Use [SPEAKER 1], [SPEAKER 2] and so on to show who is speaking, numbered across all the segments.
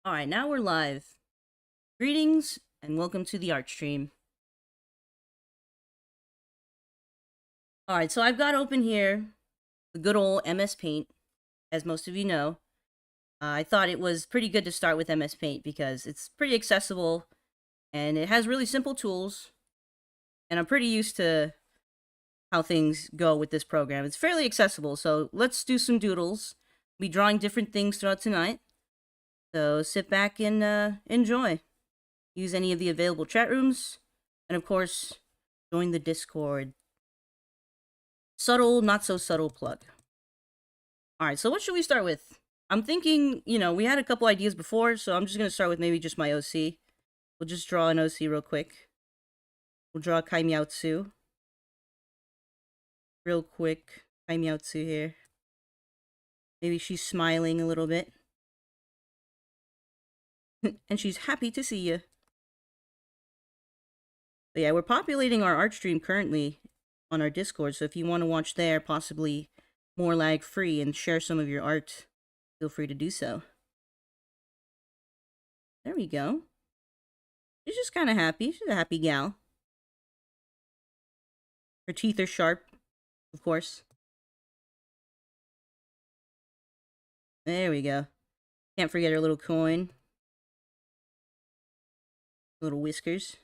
[SPEAKER 1] Alright, now we're live. Greetings, and welcome to the art stream. Alright, so I've got open here the good old MS Paint, as most of you know. I thought it was pretty good to start with MS Paint because it's pretty accessible, and it has really simple tools, and I'm pretty used to how things go with this program. It's fairly accessible, so let's do some doodles. We'll be drawing different things throughout tonight, so sit back and enjoy. Use any of the available chat rooms, and of course, join the Discord. Subtle, not so subtle plug. Alright, so what should we start with? I'm thinking, we had a couple ideas before, so I'm just going to start with maybe just my OC. We'll just draw an OC real quick. We'll draw Kai Meowtsu. Real quick. Kai Meowtsu here. Maybe she's smiling a little bit. And she's happy to see you. But yeah, we're populating our art stream currently on our Discord, so if you want to watch there, possibly more lag-free, and share some of your art, feel free to do so. There we go. She's just kind of happy. She's a happy gal. Her teeth are sharp, of course. There we go. Can't forget her little coin. Little whiskers.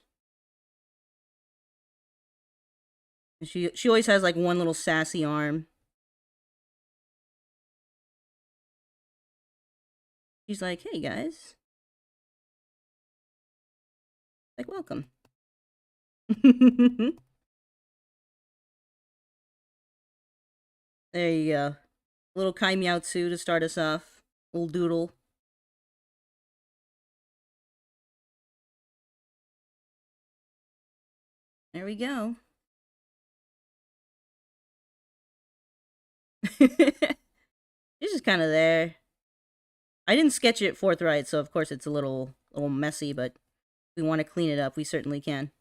[SPEAKER 1] And she always has like one little sassy arm. She's like, hey guys. Like, welcome. There you go. Little Kai Meowtsu to start us off. Little doodle. There we go. She's just kind of there. I didn't sketch it forthright, so of course it's a little messy, but if we want to clean it up, we certainly can.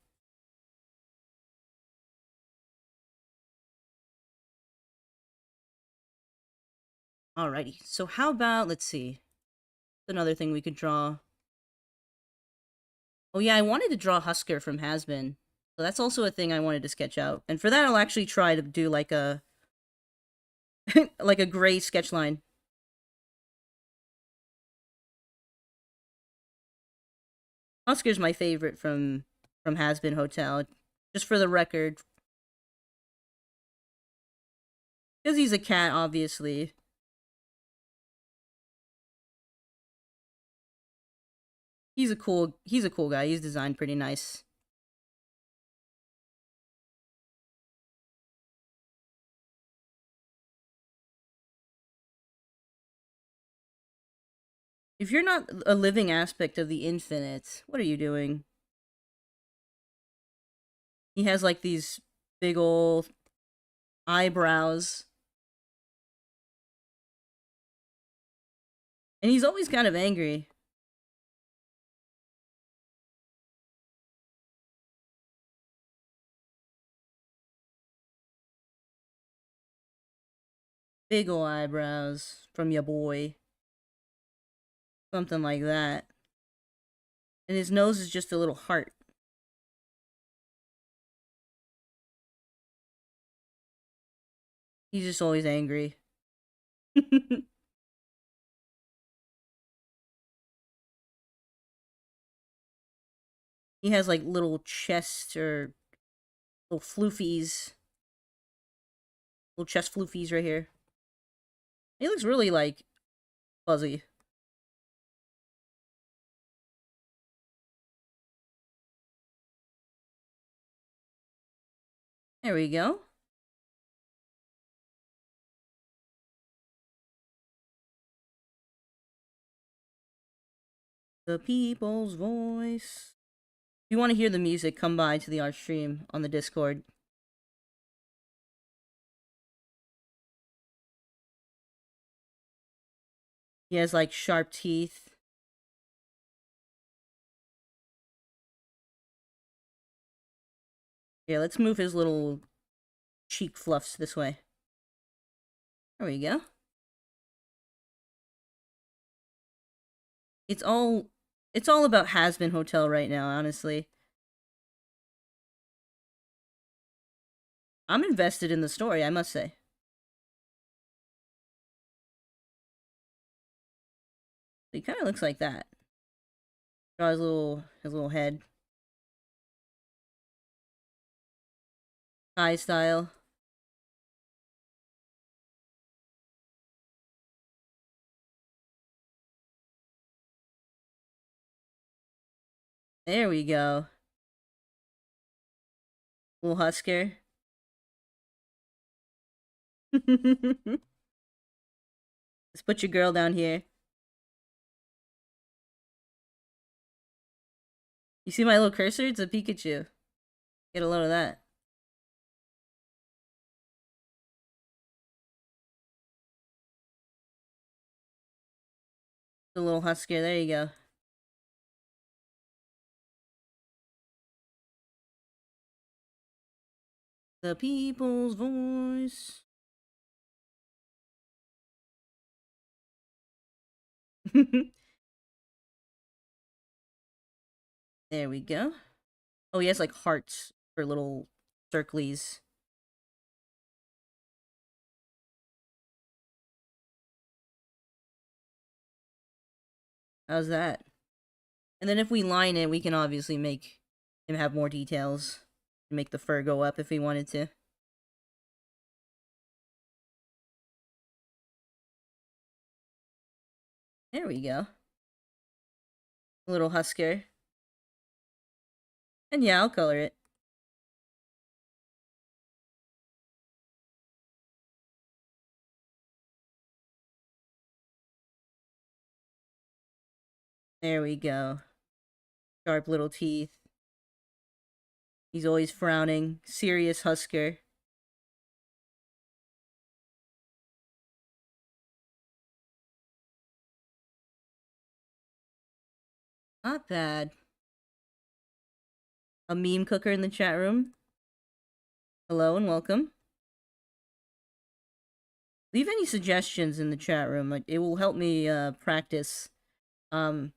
[SPEAKER 1] Alrighty, so how about, let's see. Another thing we could draw. Oh yeah, I wanted to draw Husker from Has-Been. So that's also a thing I wanted to sketch out. And for that, I'll actually try to do like a like a gray sketch line. Husker's my favorite from Has-Been Hotel. Just for the record. Because he's a cat, obviously. He's a cool guy. He's designed pretty nice. If you're not a living aspect of the infinite, what are you doing? He has like these big old eyebrows. And he's always kind of angry. Big ol' eyebrows from your boy. Something like that. And his nose is just a little heart. He's just always angry. He has like little chests or little floofies. Little chest floofies right here. He looks really like fuzzy. There we go. The people's voice. If you want to hear the music, come by to the art stream on the Discord. He has like sharp teeth. Yeah, let's move his little cheek fluffs this way. There we go. It's all it's all about Has-Been Hotel right now, honestly. I'm invested in the story, I must say. He kind of looks like that. Draw his little head. High style. There we go. Little Husker. Let's put your girl down here. You see my little cursor? It's a Pikachu. Get a load of that. The little Husker. There you go. The people's voice. There we go. Oh, he has like hearts for little circlies. How's that? And then if we line it, we can obviously make him have more details. Make the fur go up if we wanted to. There we go. A little Husker. And yeah, I'll color it. There we go. Sharp little teeth. He's always frowning. Serious Husker. Not bad. A meme cooker in the chat room. Hello and welcome. Leave any suggestions in the chat room. Like, it will help me practice. Did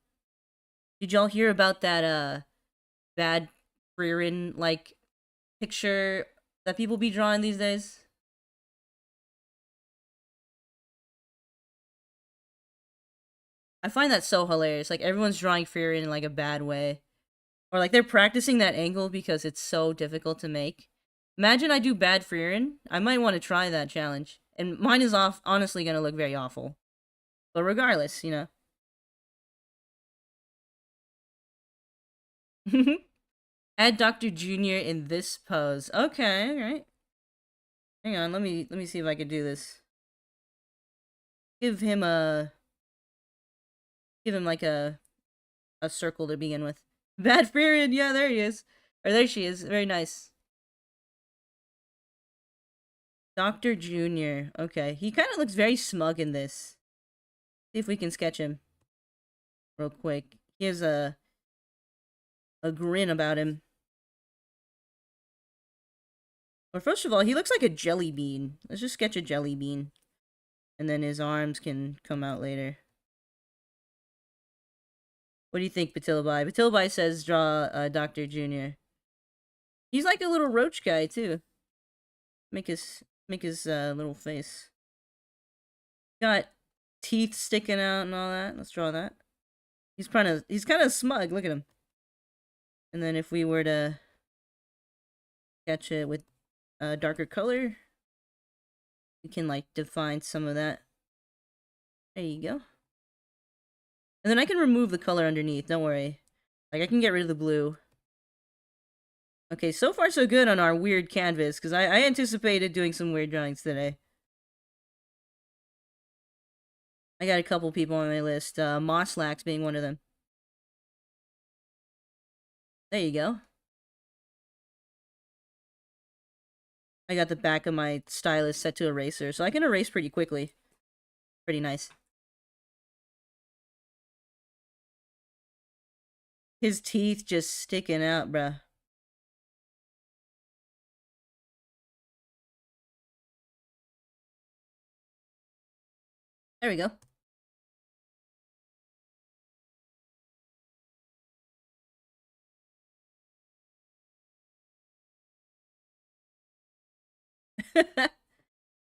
[SPEAKER 1] y'all hear about that bad Freerin like picture that people be drawing these days? I find that so hilarious. Like, everyone's drawing Freerin in like a bad way. Or like they're practicing that angle because it's so difficult to make. Imagine I do bad Freerin. I might want to try that challenge. And mine is honestly gonna look very awful. But regardless, you know. Add Dr. Junior in this pose. Okay, alright. Hang on, let me see if I can do this. Give him like a circle to begin with. Bad Freerin, yeah, there he is. Or there she is. Very nice. Dr. Junior. Okay. He kind of looks very smug in this. See if we can sketch him real quick. He has a grin about him. Or first of all, he looks like a jelly bean. Let's just sketch a jelly bean. And then his arms can come out later. What do you think, Patilabai? Patilabai says draw Dr. Junior. He's like a little roach guy too. Make his little face. Got teeth sticking out and all that. Let's draw that. He's kind of smug. Look at him. And then if we were to sketch it with a darker color, we can like define some of that. There you go. And then I can remove the color underneath. Don't worry. Like, I can get rid of the blue. Okay, so far so good on our weird canvas, because I anticipated doing some weird drawings today. I got a couple people on my list, Mosslax being one of them. There you go. I got the back of my stylus set to eraser, so I can erase pretty quickly. Pretty nice. His teeth just sticking out, bruh. There we go.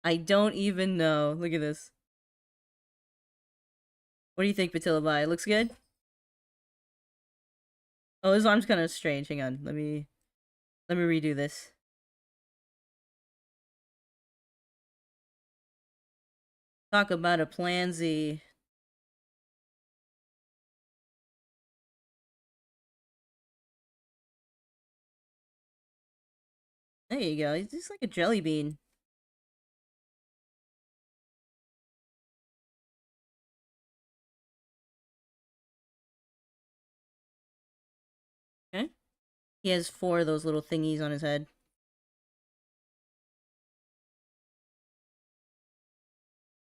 [SPEAKER 1] I don't even know. Look at this. What do you think, Patilabai? Looks good? Oh, his arm's kind of strange. Hang on. Let me redo this. Talk about a plansy. There you go. He's just like a jelly bean. Okay. He has 4 of those little thingies on his head.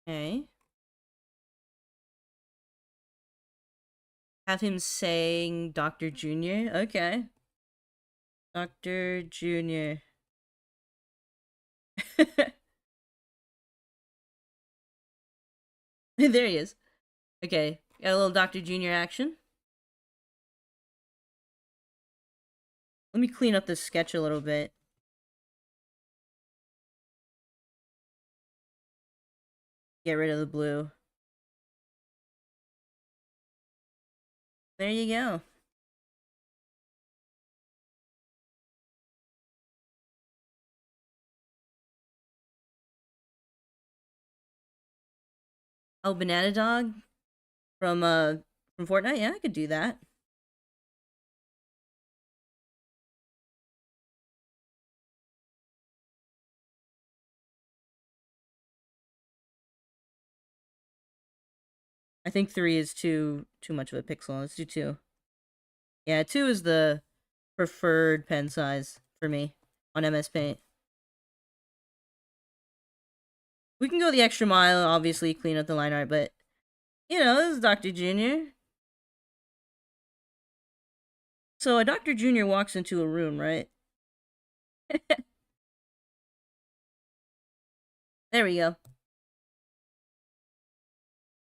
[SPEAKER 1] Okay. Have him saying Dr. Junior. Okay. Dr. Junior. There he is. Okay. Got a little Dr. Junior action. Let me clean up this sketch a little bit. Get rid of the blue. There you go. Oh, Banana Dog from Fortnite. Yeah, I could do that. I think 3 is too much of a pixel. Let's do 2. Yeah, 2 is the preferred pen size for me on MS Paint. We can go the extra mile, obviously, clean up the line art, but, you know, this is Dr. Junior. So a Dr. Junior walks into a room, right? There we go.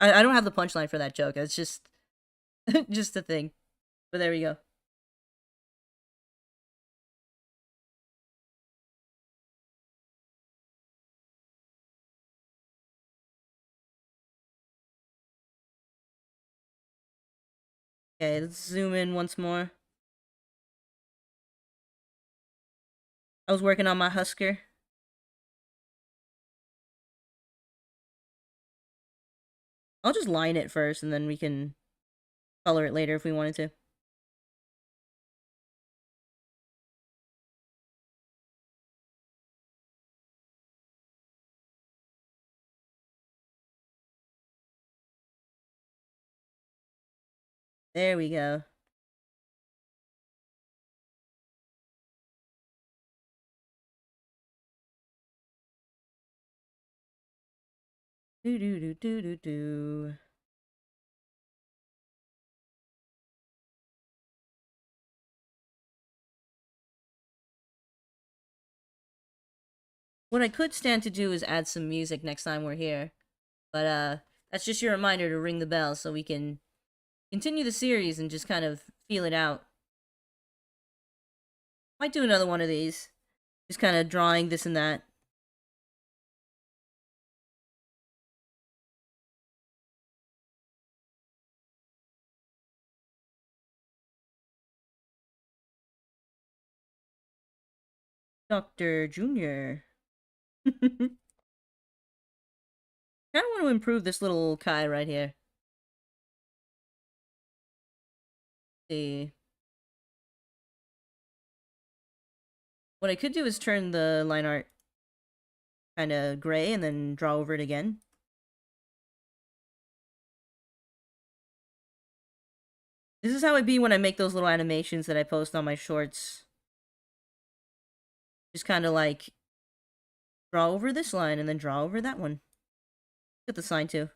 [SPEAKER 1] I don't have the punchline for that joke. It's just just a thing. But there we go. Okay, let's zoom in once more. I was working on my Husker. I'll just line it first, and then we can color it later if we wanted to. There we go. Do do do do do do. What I could stand to do is add some music next time we're here. But that's just your reminder to ring the bell so we can continue the series and just kind of feel it out. Might do another one of these. Just kind of drawing this and that. Dr. Junior. Kind of want to improve this little Kai right here. See. What I could do is turn the line art kind of gray and then draw over it again. This is how it be when I make those little animations that I post on my shorts. Just kind of like draw over this line and then draw over that one. Get the sign too.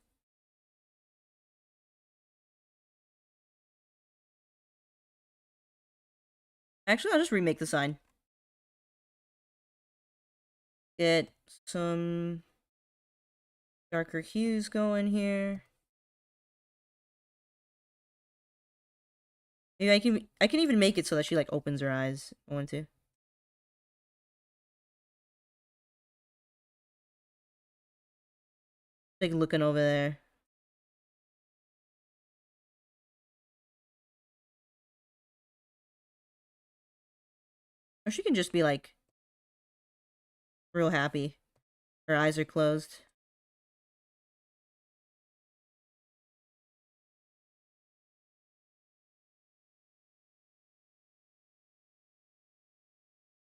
[SPEAKER 1] Actually, I'll just remake the sign. Get some darker hues going here. Maybe I can even make it so that she like opens her eyes. I want to. Take a looking over there. Or she can just be like real happy. Her eyes are closed.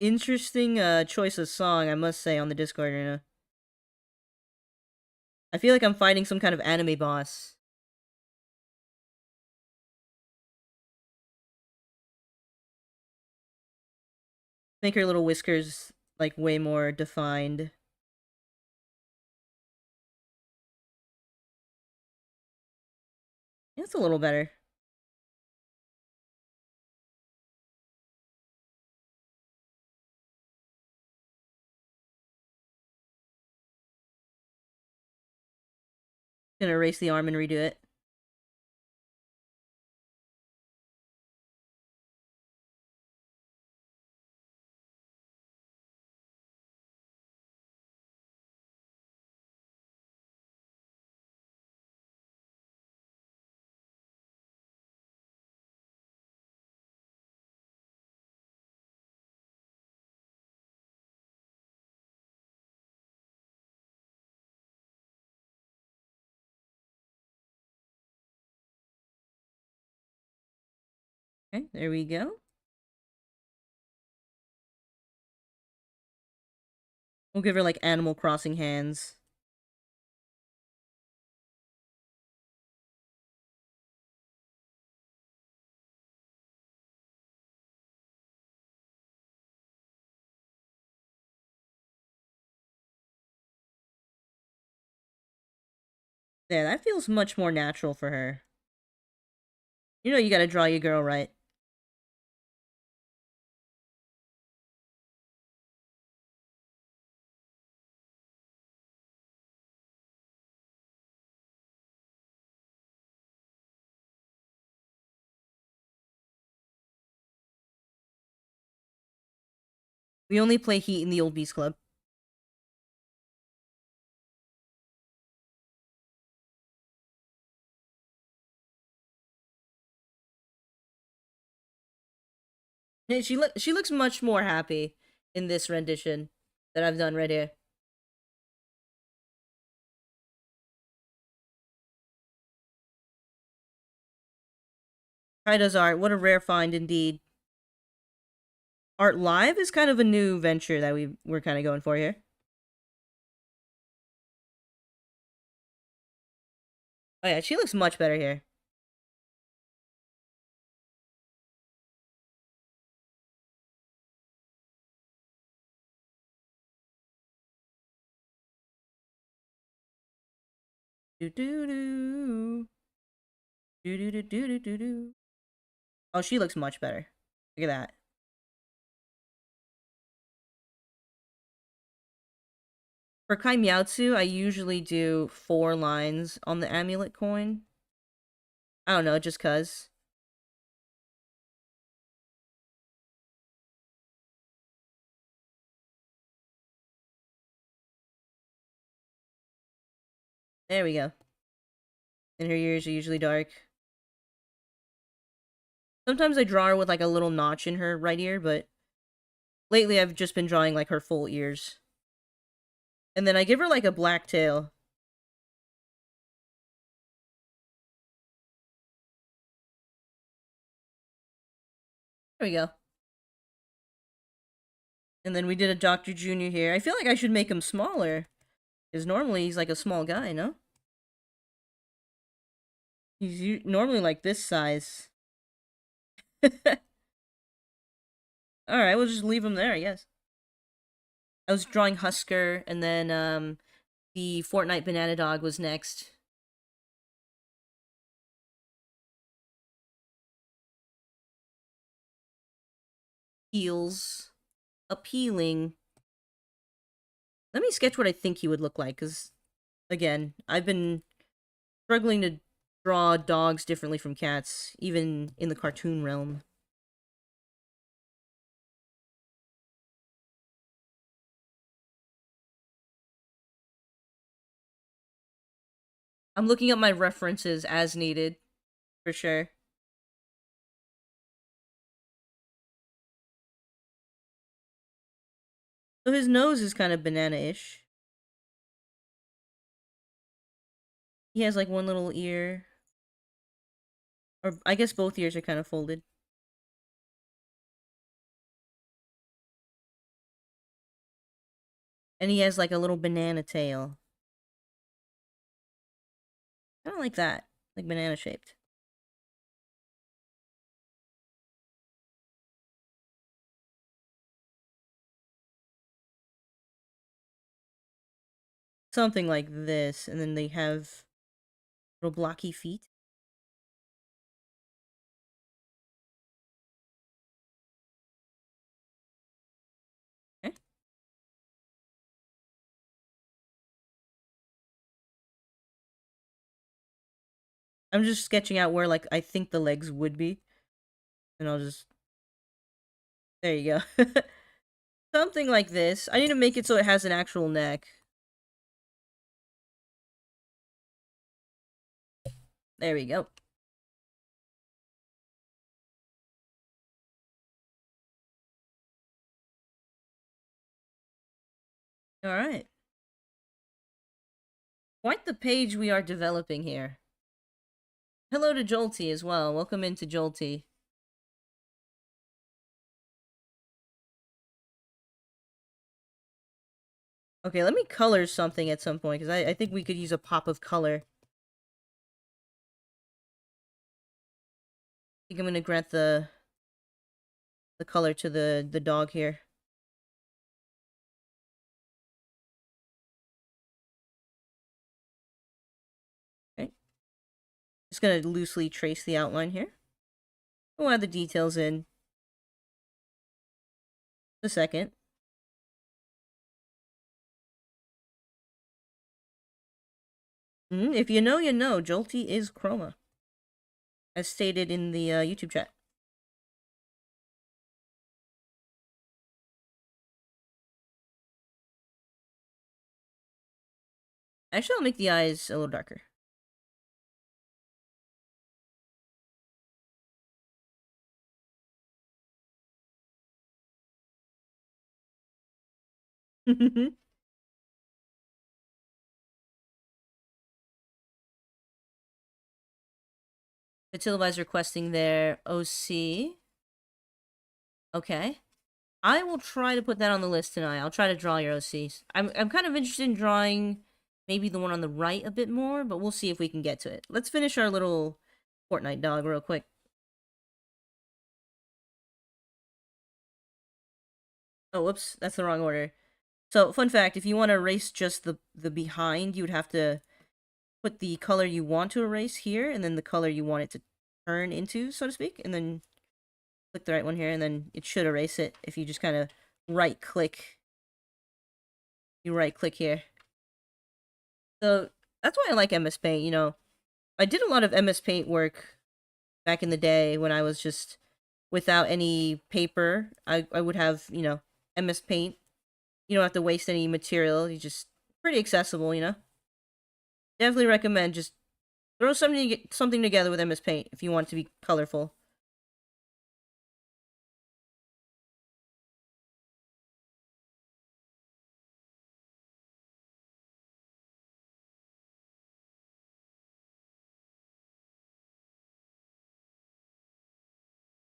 [SPEAKER 1] Interesting choice of song, I must say, on the Discord arena. I feel like I'm fighting some kind of anime boss. Make her little whiskers like way more defined. Yeah, it's a little better. Gonna erase the arm and redo it. Okay, there we go. We'll give her like Animal Crossing hands. Yeah, that feels much more natural for her. You know you gotta draw your girl right. We only play Heat in the Old Beast Club. Hey, she looks much more happy in this rendition that I've done right here. Kaida's art, what a rare find indeed. Art Live is kind of a new venture that we're kind of going for here. Oh yeah, she looks much better here. Do do do. Do do do do do do do. Oh, she looks much better. Look at that. For Kai Miaotsu, I usually do 4 lines on the amulet coin. I don't know, just cuz. There we go. And her ears are usually dark. Sometimes I draw her with like a little notch in her right ear, but lately I've just been drawing like her full ears. And then I give her like a black tail. There we go. And then we did a Dr. Jr. here. I feel like I should make him smaller. Because normally he's like a small guy, no? He's normally like this size. Alright, we'll just leave him there, I guess. I was drawing Husker, and then the Fortnite Banana Dog was next. Heels. Appealing. Let me sketch what I think he would look like, because, again, I've been struggling to draw dogs differently from cats, even in the cartoon realm. I'm looking up my references as needed, for sure. So his nose is kind of banana-ish. He has like one little ear. Or I guess both ears are kind of folded. And he has like a little banana tail. I don't like that. Like banana shaped. Something like this. And then they have little blocky feet. Okay. I'm just sketching out where like I think the legs would be. And I'll just... There you go. Something like this. I need to make it so it has an actual neck. There we go. Alright. Quite the page we are developing here. Hello to Jolty as well. Welcome into Jolty. Okay, let me color something at some point, because I think we could use a pop of color. I think I'm gonna grant the color to the dog here. Okay. Just gonna loosely trace the outline here. We'll add the details in a second. If you know, you know. Jolty is Chroma, as stated in the YouTube chat. Actually, I'll make the eyes a little darker. Fatiliba's requesting their OC. Okay. I will try to put that on the list tonight. I'll try to draw your OCs. I'm kind of interested in drawing maybe the one on the right a bit more, but we'll see if we can get to it. Let's finish our little Fortnite dog real quick. Oh, whoops, that's the wrong order. So, fun fact, if you want to erase just the behind, you would have to put the color you want to erase here, and then the color you want it to turn into, so to speak, and then click the right one here, and then it should erase it if you just kind of right-click. You right-click here. So, that's why I like MS Paint, you know. I did a lot of MS Paint work back in the day when I was just without any paper. I would have, you know, MS Paint. You don't have to waste any material. You just pretty accessible, you know. Definitely recommend just throw something together with MS Paint if you want it to be colorful.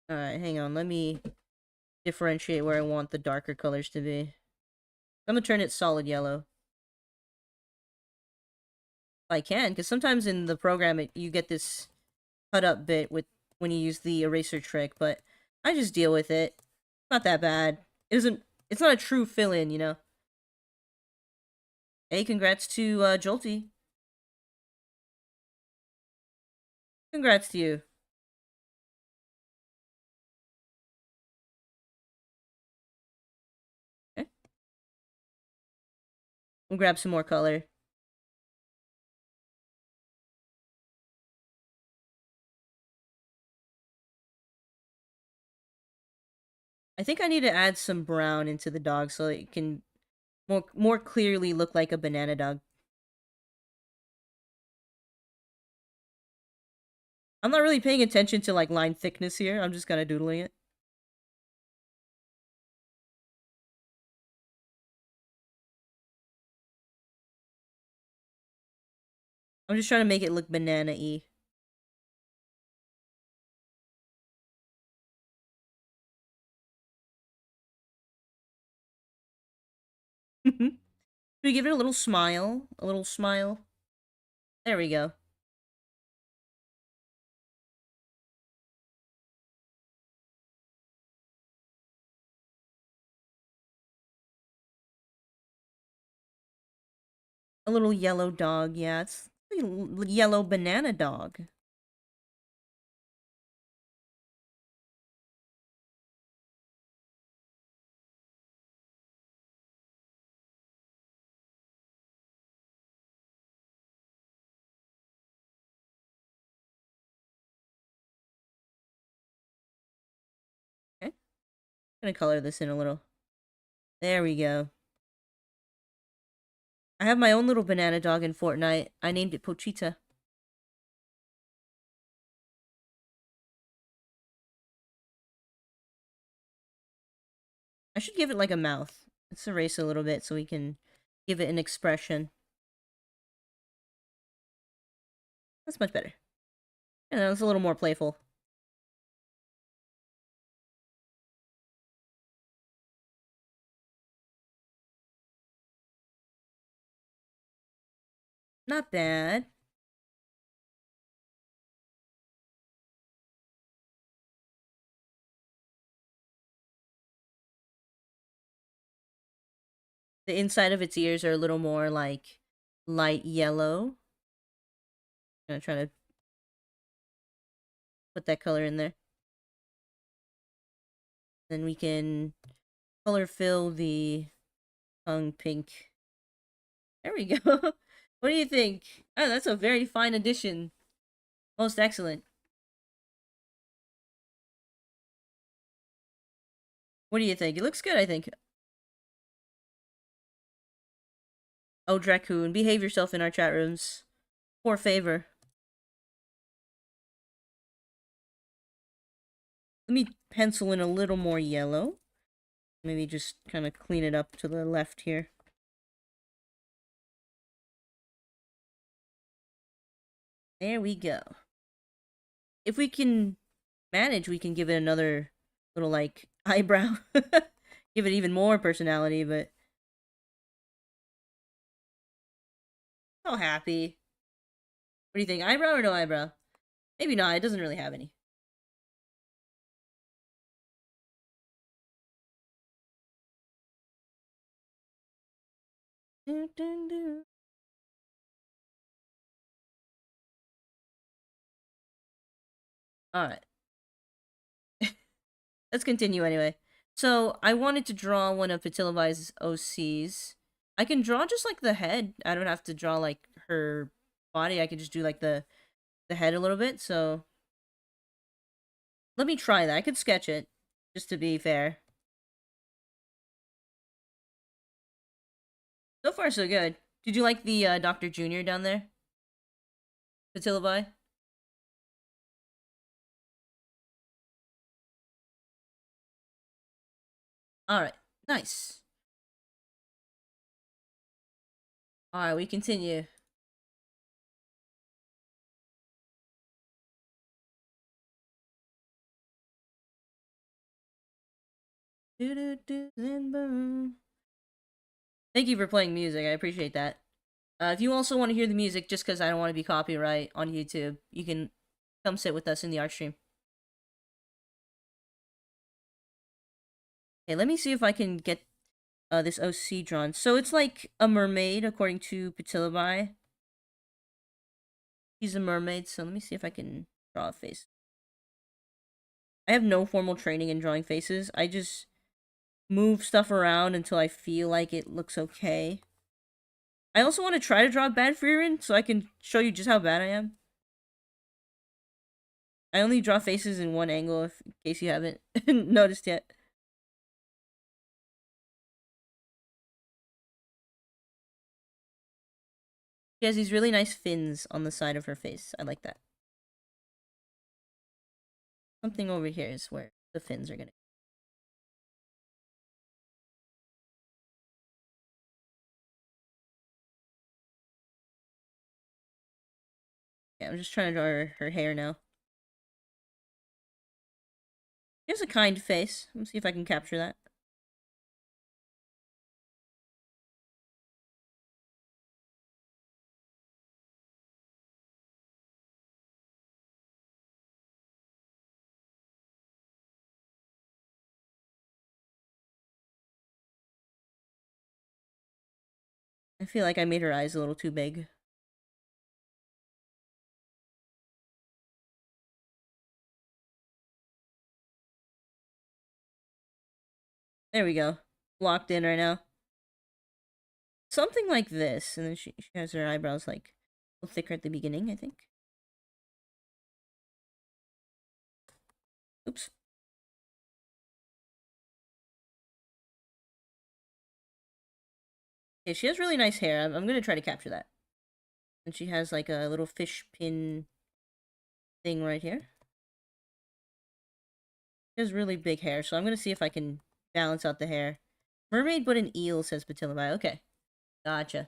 [SPEAKER 1] Alright, hang on. Let me differentiate where I want the darker colors to be. I'm gonna turn it solid yellow. If I can, because sometimes in the program you get this cut up bit with when you use the eraser trick, but I just deal with it. It's not that bad. It's not a true fill-in, you know. Hey, congrats to Jolty. Congrats to you. Okay. We'll grab some more color. I think I need to add some brown into the dog so it can more clearly look like a banana dog. I'm not really paying attention to, like, line thickness here. I'm just kind of doodling it. I'm just trying to make it look banana-y. Should we give it a little smile? A little smile? There we go. A little yellow dog, yeah. It's a yellow banana dog. Okay. Gonna color this in a little. There we go. I have my own little banana dog in Fortnite. I named it Pochita. I should give it like a mouth. Let's erase a little bit so we can give it an expression. That's much better. You know, it's a little more playful. Not bad. The inside of its ears are a little more like light yellow. I'm gonna try to put that color in there. Then we can color fill the tongue pink. There we go. What do you think? Oh, that's a very fine addition. Most excellent. What do you think? It looks good, I think. Oh, Dracoon, behave yourself in our chat rooms. For favor. Let me pencil in a little more yellow. Maybe just kind of clean it up to the left here. There we go. If we can manage, we can give it another little, like, eyebrow. Give it even more personality, but... So happy. What do you think? Eyebrow or no eyebrow? Maybe not. It doesn't really have any. Dun, dun, dun. Alright. Let's continue anyway. So, I wanted to draw one of Patilavai's OCs. I can draw just like the head. I don't have to draw like her body. I can just do like the head a little bit. So, let me try that. I could sketch it, just to be fair. So far, so good. Did you like the Dr. Jr. down there? Patilavai? Alright, nice. Alright, we continue. Thank you for playing music, I appreciate that. If you also want to hear the music, just because I don't want to be copyright on YouTube, you can come sit with us in the art stream. Okay, let me see if I can get this OC drawn. So it's like a mermaid, according to Patilabai. She's a mermaid, so let me see if I can draw a face. I have no formal training in drawing faces. I just move stuff around until I feel like it looks okay. I also want to try to draw bad Frieren, so I can show you just how bad I am. I only draw faces in one angle, in case you haven't noticed yet. She has these really nice fins on the side of her face. I like that. something over here is where the fins are gonna. Yeah, I'm just trying to draw her hair now. She has a kind face. Let's see if I can capture that. I feel like I made her eyes a little too big. There we go. Locked in right now. Something like this. And then she has her eyebrows like a little thicker at the beginning, I think. Oops. Yeah, she has really nice hair. I'm gonna try to capture that. And she has like a little fish pin thing right here. She has really big hair, so I'm gonna see if I can balance out the hair. Mermaid but an eel, says Patilabai. Okay. Gotcha.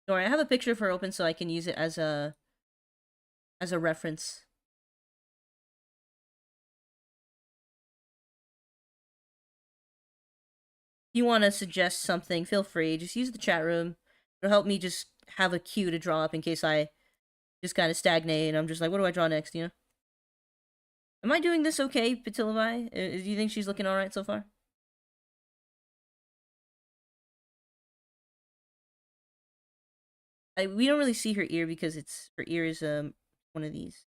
[SPEAKER 1] Sorry, I have a picture of her open so I can use it as a reference. If you want to suggest something, feel free. Just use the chat room. It'll help me just have a cue to draw up in case I just kind of stagnate and I'm just like, what do I draw next, you know? Am I doing this okay, Patilabai? Do you think she's looking alright so far? We don't really see her ear because her ear is one of these.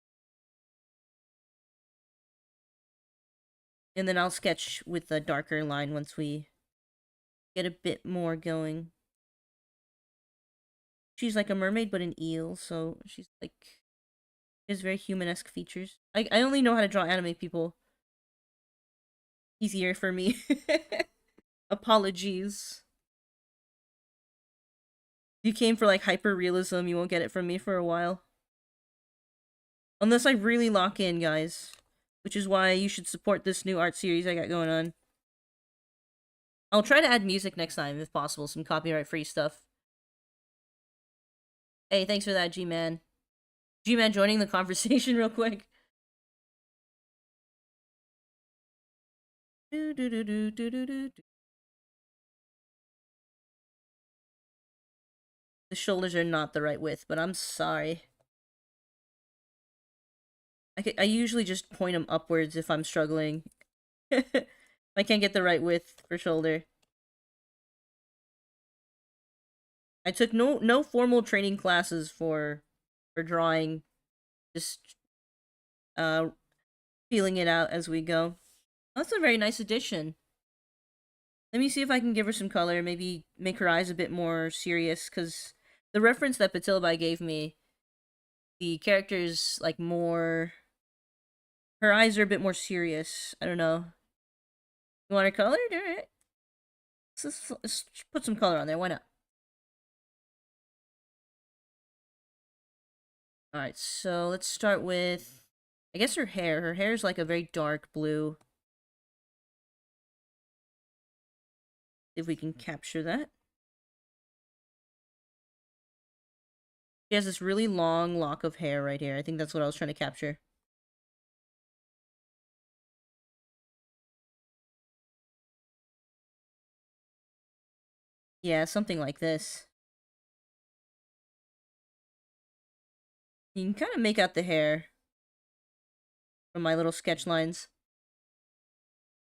[SPEAKER 1] And then I'll sketch with a darker line once we get a bit more going. She's like a mermaid but an eel, so she's like she has very human-esque features. I only know how to draw anime people. Easier for me. Apologies. You came for like hyper realism, you won't get it from me for a while. Unless I really lock in, guys. Which is why you should support this new art series I got going on. I'll try to add music next time if possible, some copyright free stuff. Hey, thanks for that, G-Man. G-Man joining the conversation real quick. The shoulders are not the right width, but I'm sorry. I usually just point them upwards if I'm struggling. If I can't get the right width for shoulder. I took no formal training classes for drawing. Just feeling it out as we go. That's a very nice addition. Let me see if I can give her some color, maybe make her eyes a bit more serious, because the reference that Patilabai gave me, the character's like more... Her eyes are a bit more serious. I don't know. You want her colored? Alright. Let's put some color on there, why not? Alright, so let's start with... I guess her hair. Her hair is like a very dark blue. If we can capture that. She has this really long lock of hair right here. I think that's what I was trying to capture. Yeah, something like this. You can kind of make out the hair from my little sketch lines.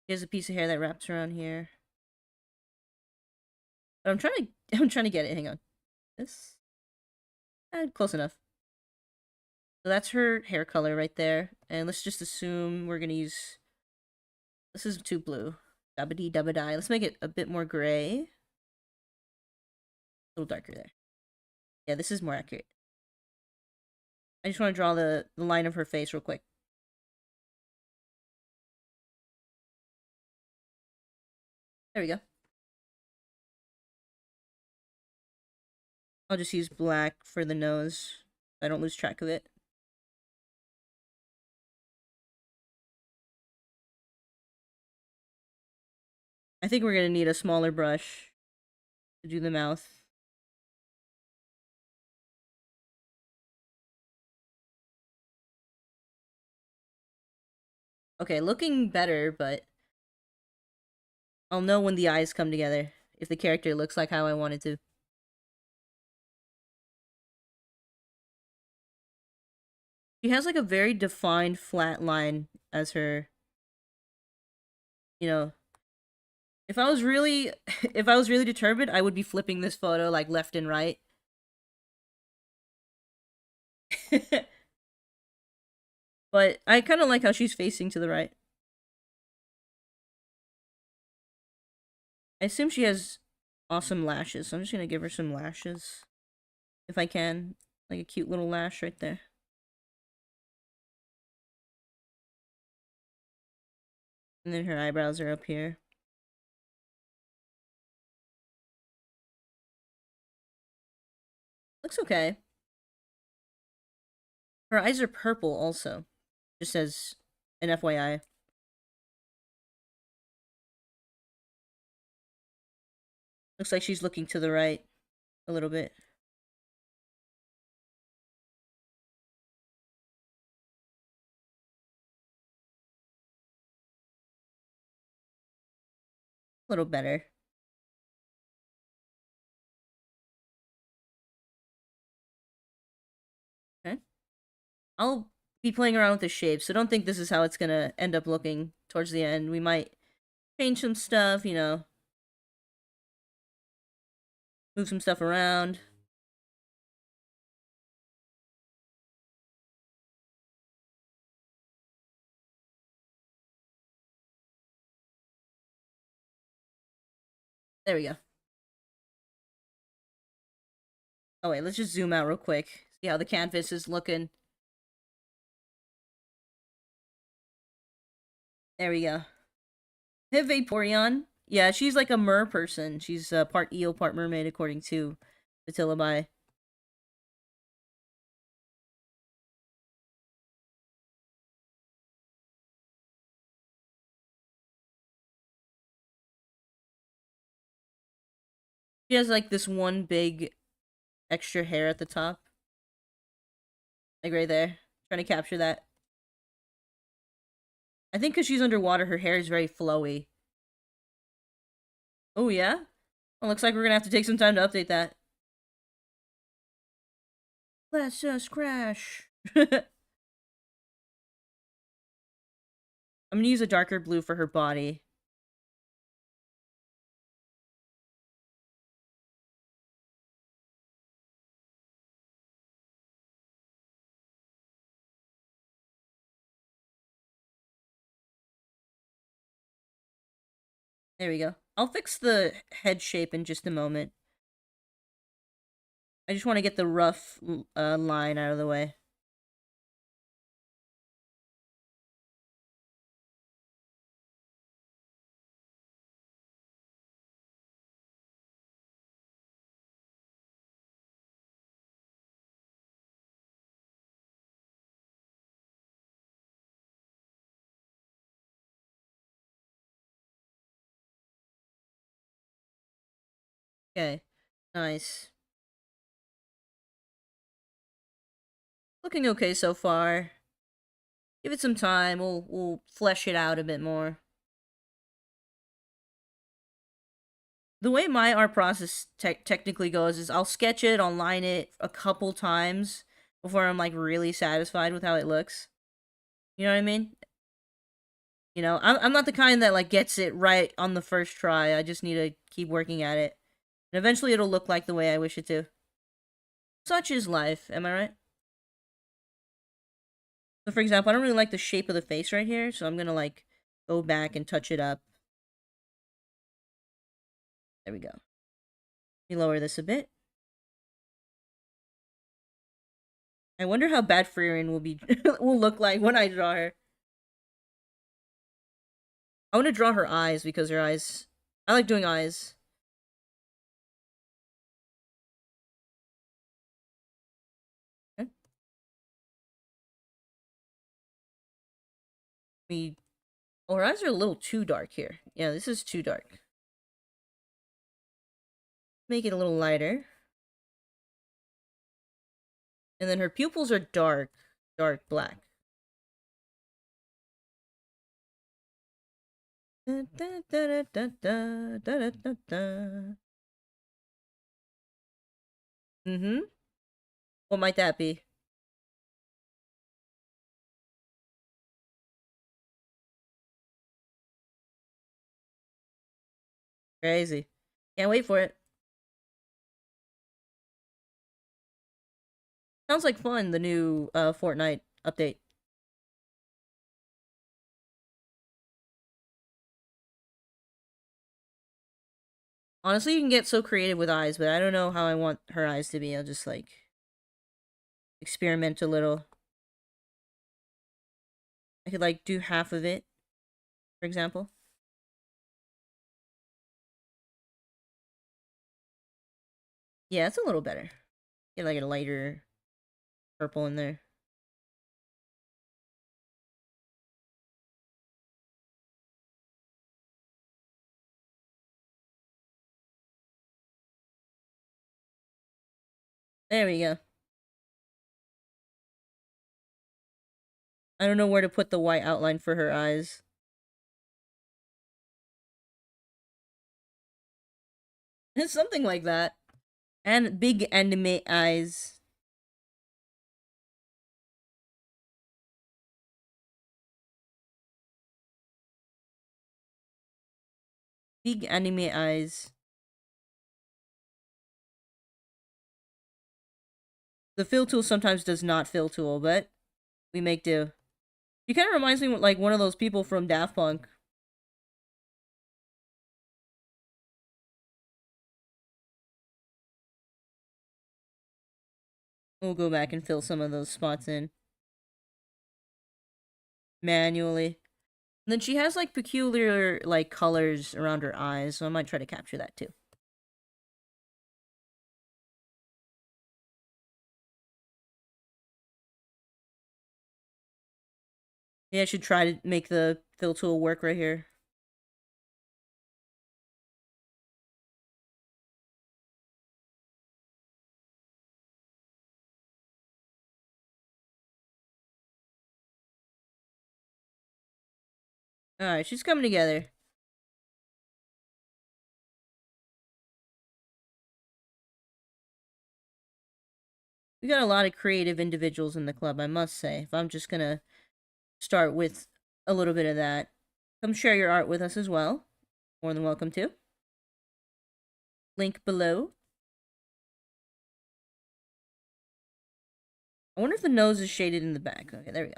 [SPEAKER 1] Here's a piece of hair that wraps around here. But I'm trying to get it. Hang on. This? Close enough. So that's her hair color right there. And let's just assume we're gonna use... This is too blue. Dabba-dee, dabba-die. Let's make it a bit more gray. A little darker there. Yeah, this is more accurate. I just want to draw the line of her face real quick. There we go. I'll just use black for the nose. So I don't lose track of it. I think we're gonna need a smaller brush to do the mouth. Okay, looking better, but I'll know when the eyes come together. If the character looks like how I want it to. She has like a very defined flat line as her, you know, if I was really if I was really determined, I would be flipping this photo like left and right. But I kind of like how she's facing to the right. I assume she has awesome lashes, so I'm just gonna give her some lashes if I can. Like a cute little lash right there. And then her eyebrows are up here. Looks okay. Her eyes are purple also. Just as an FYI. Looks like she's looking to the right a little bit. A little better. Okay. I'll be playing around with the shape, so don't think this is how it's gonna end up looking towards the end. We might change some stuff, you know, move some stuff around. There we go. Oh wait, let's just zoom out real quick. See how the canvas is looking. There we go. Hey, Vaporeon. Yeah, she's like a mer person. She's part eel, part mermaid, according to Vitillaby. She has like this one big extra hair at the top. Like right there. Trying to capture that. I think because she's underwater, her hair is very flowy. Oh, yeah? Well, looks like we're gonna have to take some time to update that. Let's just crash. I'm gonna use a darker blue for her body. There we go. I'll fix the head shape in just a moment. I just want to get the rough line out of the way. Okay. Nice. Looking okay so far. Give it some time. We'll flesh it out a bit more. The way my art process technically goes is I'll sketch it, I'll line it a couple times before I'm like really satisfied with how it looks. You know what I mean? You know, I'm not the kind that like gets it right on the first try. I just need to keep working at it. And eventually it'll look like the way I wish it to. Such is life, am I right? So for example, I don't really like the shape of the face right here, so I'm gonna like go back and touch it up. There we go. Let me lower this a bit. I wonder how bad Freerin will be will look like when I draw her. I want to draw her eyes because her eyes. I like doing eyes. We Oh, her eyes are a little too dark here. Yeah, this is too dark. Make it a little lighter. And then her pupils are dark, dark black. Da, da, da, da, da, da, da, da. Mm-hmm. What might that be? Crazy. Can't wait for it. Sounds like fun, the new Fortnite update. Honestly, you can get so creative with eyes, but I don't know how I want her eyes to be. I'll just like experiment a little. I could like do half of it, for example. Yeah, it's a little better. Get like a lighter purple in there. There we go. I don't know where to put the white outline for her eyes. It's something like that. And big anime eyes. Big anime eyes. The fill tool sometimes does not fill tool, but we make do. She kind of reminds me of like one of those people from Daft Punk. We'll go back and fill some of those spots in manually. And then she has like peculiar like colors around her eyes, so I might try to capture that too. Yeah, I should try to make the fill tool work right here. Alright, she's coming together. We got a lot of creative individuals in the club, I must say. If I'm just gonna start with a little bit of that, come share your art with us as well. More than welcome to. Link below. I wonder if the nose is shaded in the back. Okay, there we go.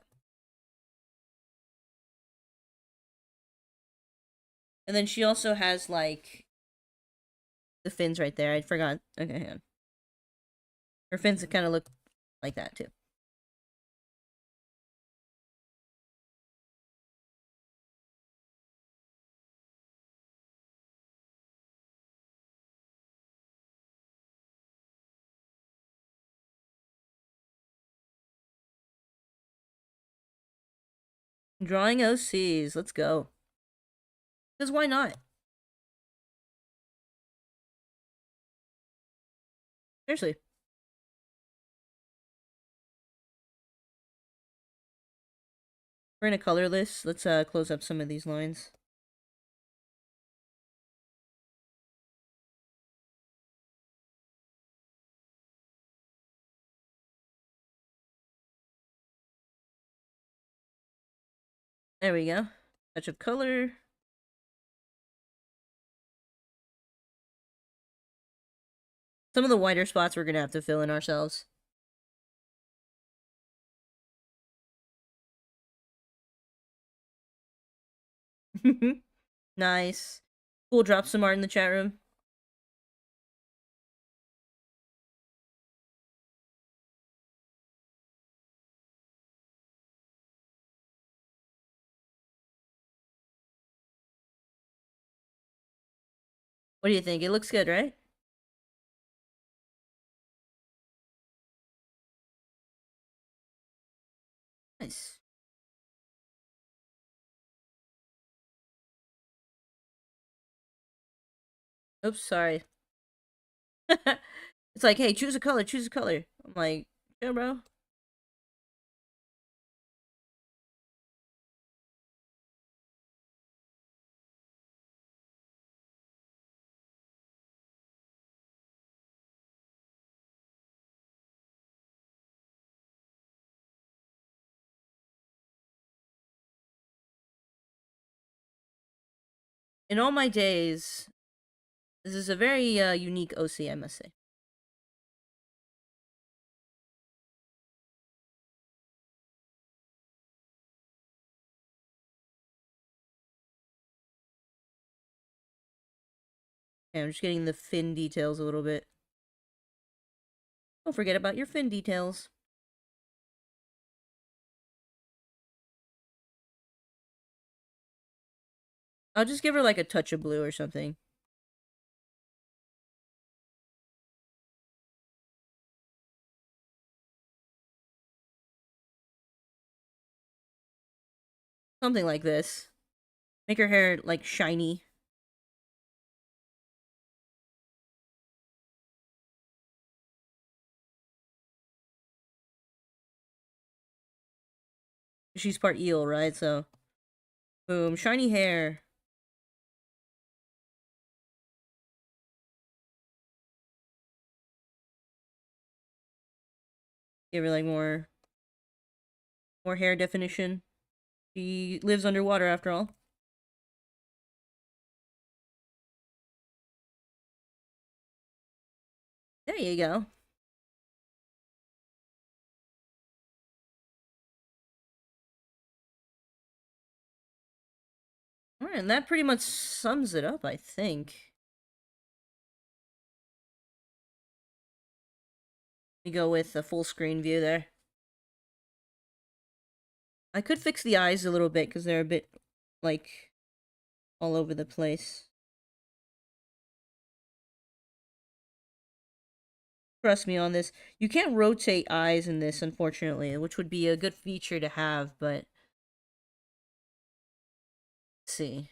[SPEAKER 1] And then she also has like the fins right there. I forgot. Okay, hang on. Her fins kind of look like that too. Drawing OCs. Let's go. Because why not? Seriously. We're in a color list. Let's close up some of these lines. There we go. Touch of color. Some of the whiter spots we're gonna have to fill in ourselves. Nice. We'll drop some art in the chat room. What do you think? It looks good, right? Nice. Oops, sorry. It's like, hey, choose a color, choose a color. I'm like, yeah, bro. In all my days, this is a very unique OC, I must say. Okay, I'm just getting the fin details a little bit. Don't forget about your fin details. I'll just give her like a touch of blue or something. Something like this. Make her hair like shiny. She's part eel, right? So, boom, shiny hair. Give her like more hair definition. She lives underwater after all. There you go. Alright, and that pretty much sums it up, I think. We go with a full screen view there. I could fix the eyes a little bit because they're a bit, like, all over the place. Trust me on this. You can't rotate eyes in this, unfortunately, which would be a good feature to have, but... Let's see.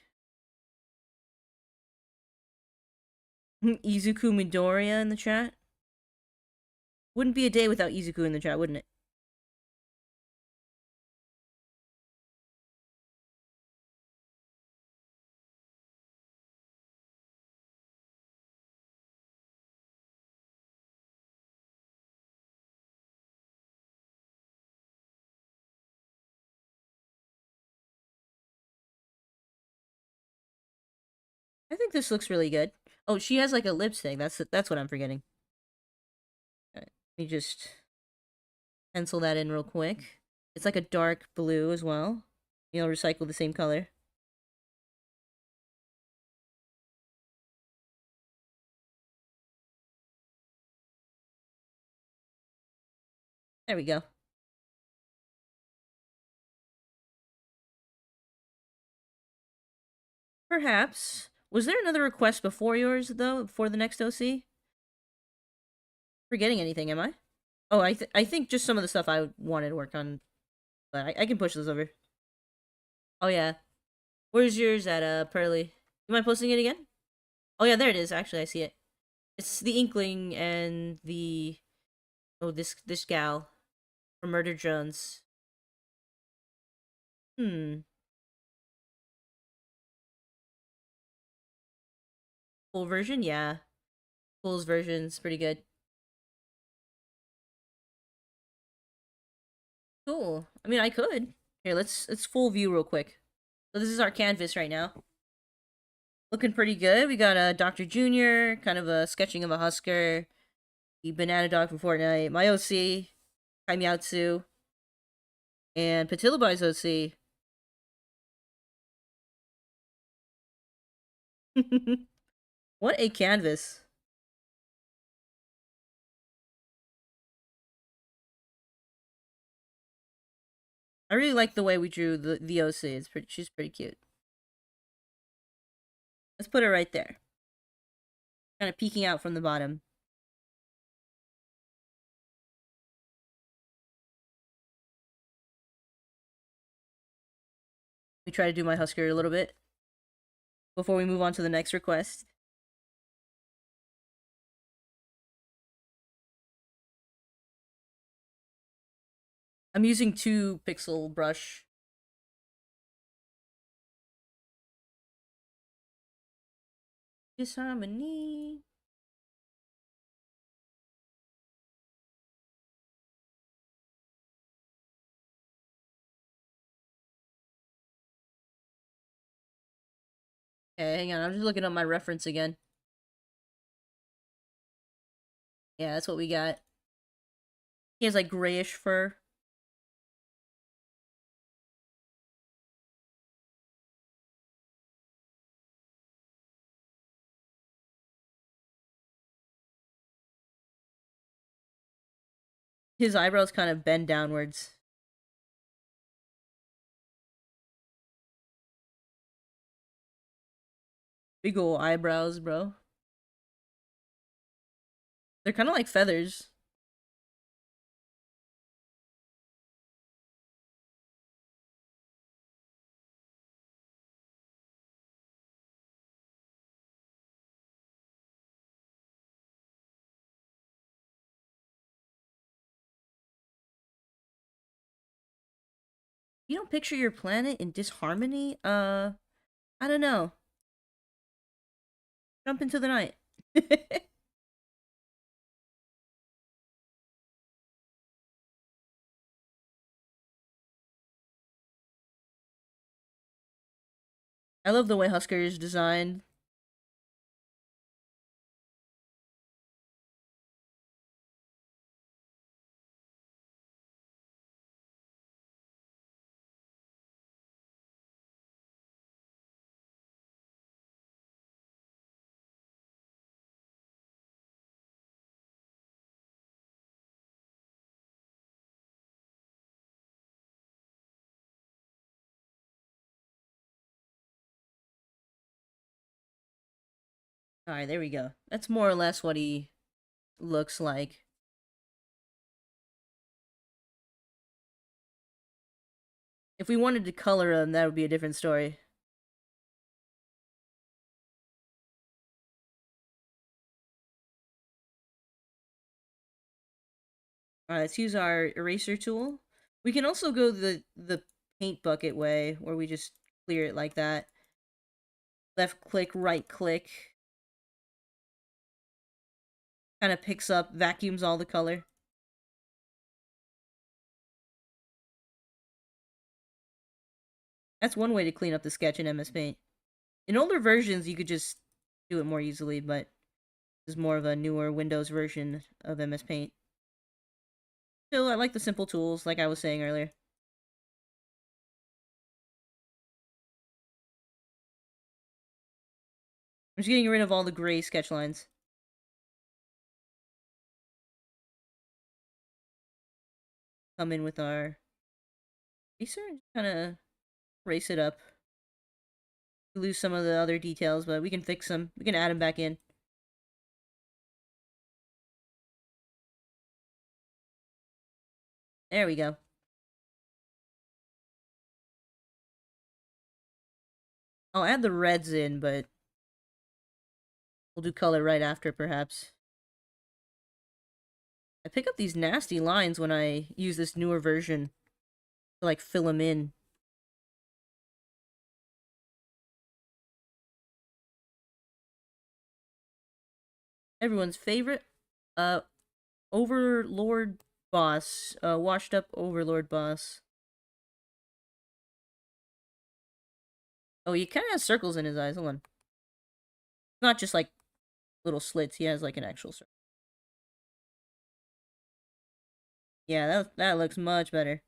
[SPEAKER 1] Izuku Midoriya in the chat? Wouldn't be a day without Izuku in the chat, wouldn't it? I think this looks really good. Oh, she has like a lipstick. That's what I'm forgetting. Let me just pencil that in real quick. It's like a dark blue as well. You'll recycle the same color. There we go. Perhaps. Was there another request before yours, though, before the next OC? Forgetting anything, am I? Oh, I think just some of the stuff I wanted to work on, but I can push those over. Oh, yeah. Where's yours at, Pearly? You mind posting it again? Oh, yeah, there it is. Actually, I see it. It's the Inkling and the... Oh, this gal from Murder Jones. Hmm. Full version? Yeah. Full's version's pretty good. Cool. I mean, I could. Here, let's full view real quick. So this is our canvas right now. Looking pretty good. We got a Dr. Junior, kind of a sketching of a Husker, the Banana Dog from Fortnite, my OC, Kaimeotsu, and Patilabai's OC. What a canvas. I really like the way we drew the OC. She's pretty cute. Let's put her right there. Kind of peeking out from the bottom. We try to do my Husker a little bit before we move on to the next request. I'm using 2 pixel brush. Disharmony. Okay, hang on. I'm just looking up my reference again. Yeah, that's what we got. He has like grayish fur. His eyebrows kind of bend downwards. Big ol' eyebrows, bro. They're kind of like feathers. You don't picture your planet in disharmony? I don't know. Jump into the night. I love the way Husker is designed. Alright, there we go. That's more or less what he looks like. If we wanted to color him, that would be a different story. Alright, let's use our eraser tool. We can also go the paint bucket way, where we just clear it like that. Left click, right click. Kind of picks up, vacuums all the color. That's one way to clean up the sketch in MS Paint. In older versions, you could just do it more easily, but this is more of a newer Windows version of MS Paint. Still, I like the simple tools, like I was saying earlier. I'm just getting rid of all the gray sketch lines. Come in with our eraser and kind of race it up. We lose some of the other details, but we can fix them. We can add them back in. There we go. I'll add the reds in, but we'll do color right after, perhaps. I pick up these nasty lines when I use this newer version to, like, fill them in. Everyone's favorite, uh, Overlord boss. Washed up Overlord boss. Oh, he kind of has circles in his eyes. Hold on. Not just, like, little slits. He has, like, an actual circle. Yeah, that looks much better.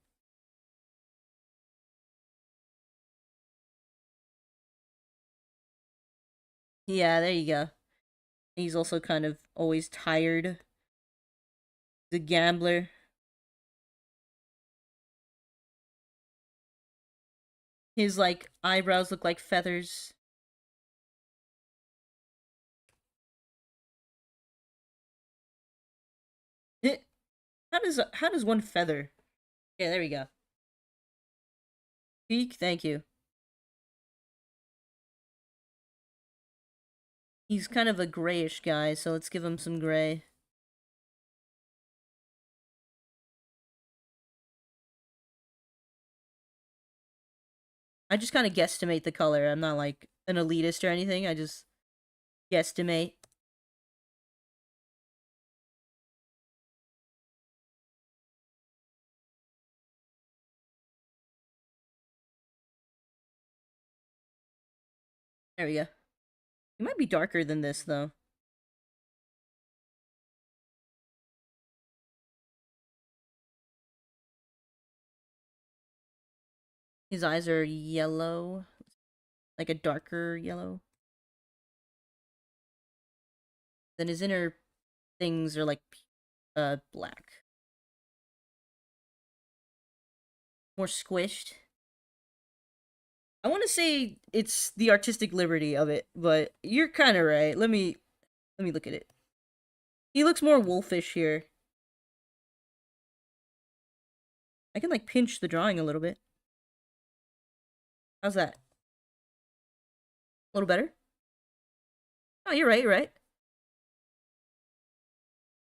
[SPEAKER 1] Yeah, there you go. He's also kind of always tired. The gambler. His, like, eyebrows look like feathers. It, how does one feather? Yeah, there we go. Peak, thank you. He's kind of a grayish guy, so let's give him some gray. I just kind of guesstimate the color. I'm not like an elitist or anything. I just guesstimate. There we go. It might be darker than this though. His eyes are yellow, like a darker yellow. Then his inner things are like black. More squished. I want to say it's the artistic liberty of it, but you're kind of right. Let me look at it. He looks more wolfish here. I can like pinch the drawing a little bit. How's that? A little better? Oh, you're right, you're right.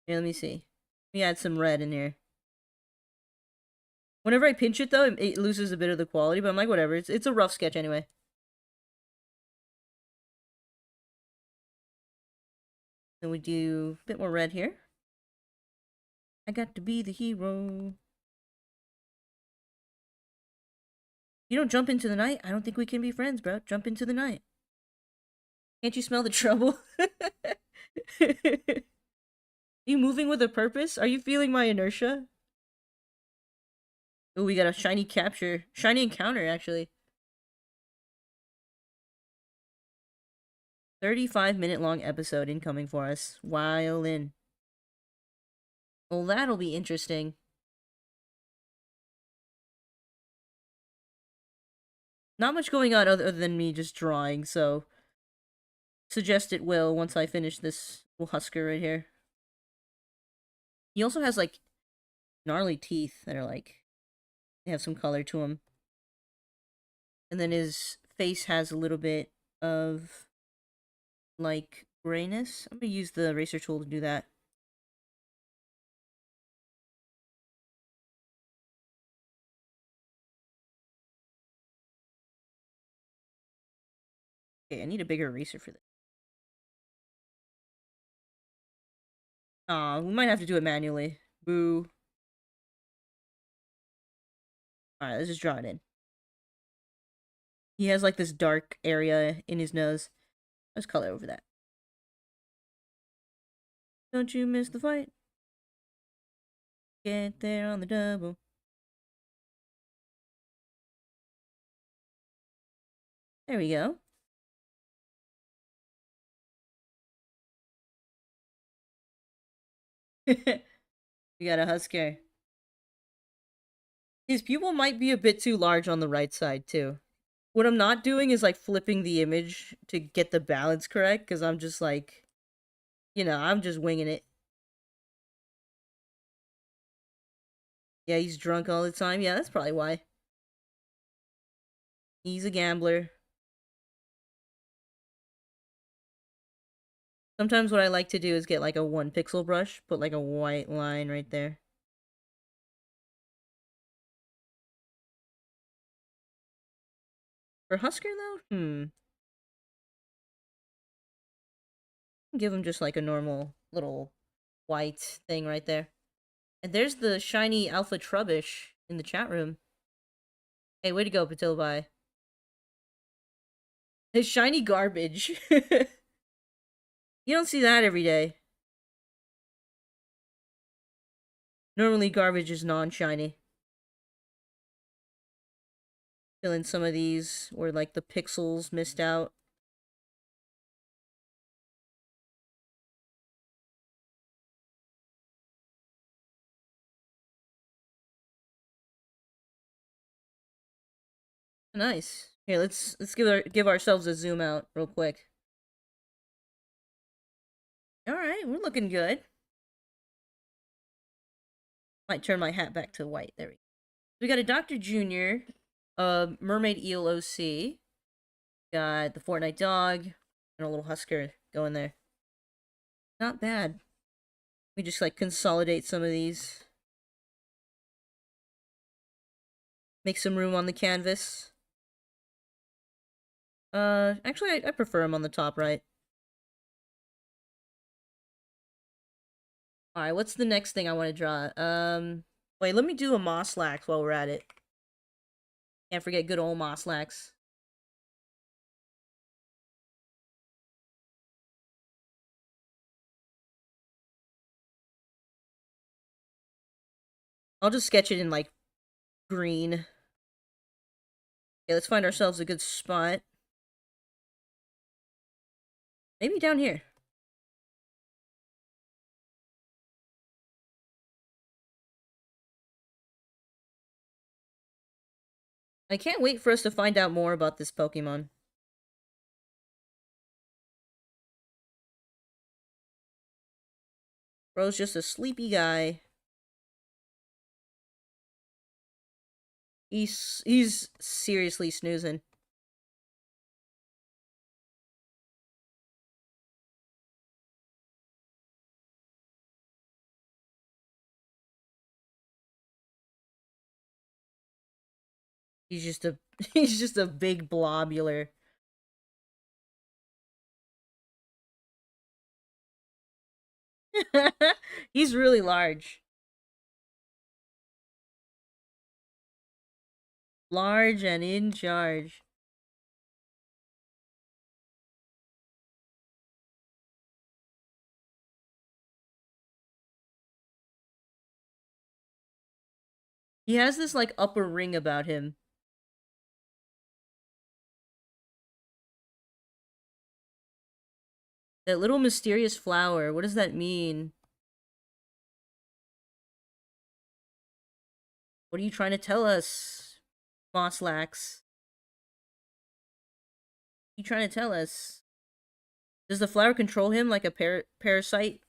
[SPEAKER 1] Yeah, let me see. Let me add some red in here. Whenever I pinch it though, it loses a bit of the quality, but I'm like, whatever. It's a rough sketch anyway. Then we do a bit more red here. I got to be the hero. You don't jump into the night? I don't think we can be friends, bro. Jump into the night. Can't you smell the trouble? You moving with a purpose? Are you feeling my inertia? Oh, we got a shiny capture. Shiny encounter, actually. 35-minute long episode incoming for us. While in. Well, that'll be interesting. Not much going on other than me just drawing, so suggest it will once I finish this little Husker right here. He also has like gnarly teeth that are like they have some color to them. And then his face has a little bit of like grayness. I'm gonna use the eraser tool to do that. Okay, I need a bigger eraser for this. Aw, we might have to do it manually. Boo. Alright, let's just draw it in. He has like this dark area in his nose. Let's color over that. Don't you miss the fight? Get there on the double. There we go. We got a Husker. His pupil might be a bit too large on the right side, too. What I'm not doing is, like, flipping the image to get the balance correct, because I'm just, like, I'm just winging it. Yeah, he's drunk all the time. Yeah, that's probably why. He's a gambler. Sometimes what I like to do is get, like, a 1-pixel brush, put, like, a white line right there. For Husker, though? Give him just, like, a normal little white thing right there. And there's the shiny Alpha Trubbish in the chat room. Hey, way to go, Patilbai. His shiny garbage. You don't see that every day. Normally, garbage is non-shiny. Fill in some of these where, like, the pixels missed out. Nice. Here, let's give ourselves a zoom out real quick. All right, we're looking good. Might turn my hat back to white. There we go. We got a Dr. Junior, Mermaid Eel OC. Got the Fortnite dog and a little Husker going there. Not bad. We just like consolidate some of these. Make some room on the canvas. Actually, I prefer him on the top right. Alright, what's the next thing I want to draw? Wait, let me do a Mosslax while we're at it. Can't forget good old Mosslax. I'll just sketch it in, like, green. Okay, let's find ourselves a good spot. Maybe down here. I can't wait for us to find out more about this Pokemon. Bro's just a sleepy guy. He's seriously snoozing. He's just a he's just a big blobular. He's really large. Large and in charge. He has this like upper ring about him. That little mysterious flower. What does that mean? What are you trying to tell us, Mosslax? What are you trying to tell us? Does the flower control him like a parasite?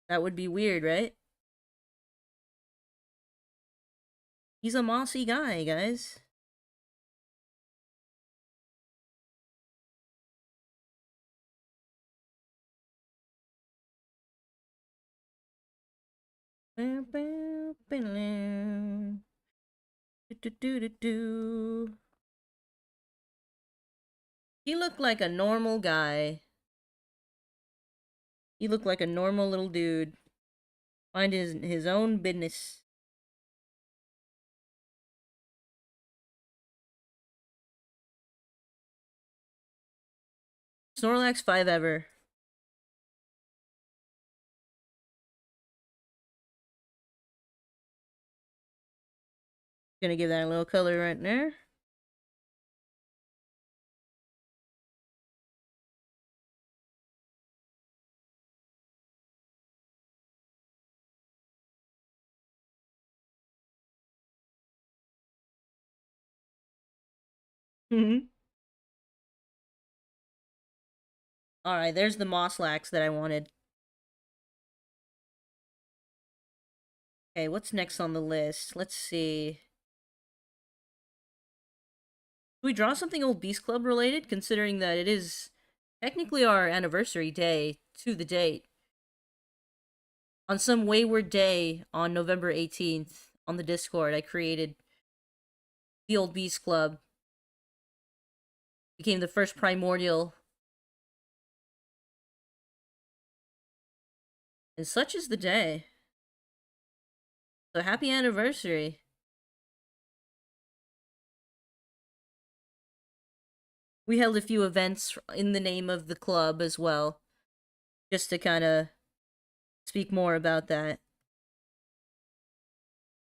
[SPEAKER 1] That would be weird, right? He's a mossy guy, guys. He looked like a normal guy. He looked like a normal little dude. Mind his own business. Snorlax 5 ever. Gonna give that a little color right there. Alright, there's the Mosslax that I wanted. Okay, what's next on the list? Let's see. Should we draw something old Beast Club related, considering that it is technically our anniversary day to the date? On some wayward day on November 18th, on the Discord, I created the old Beast Club. Became the first primordial. And such is the day. So happy anniversary. We held a few events in the name of the club as well, just to kind of speak more about that.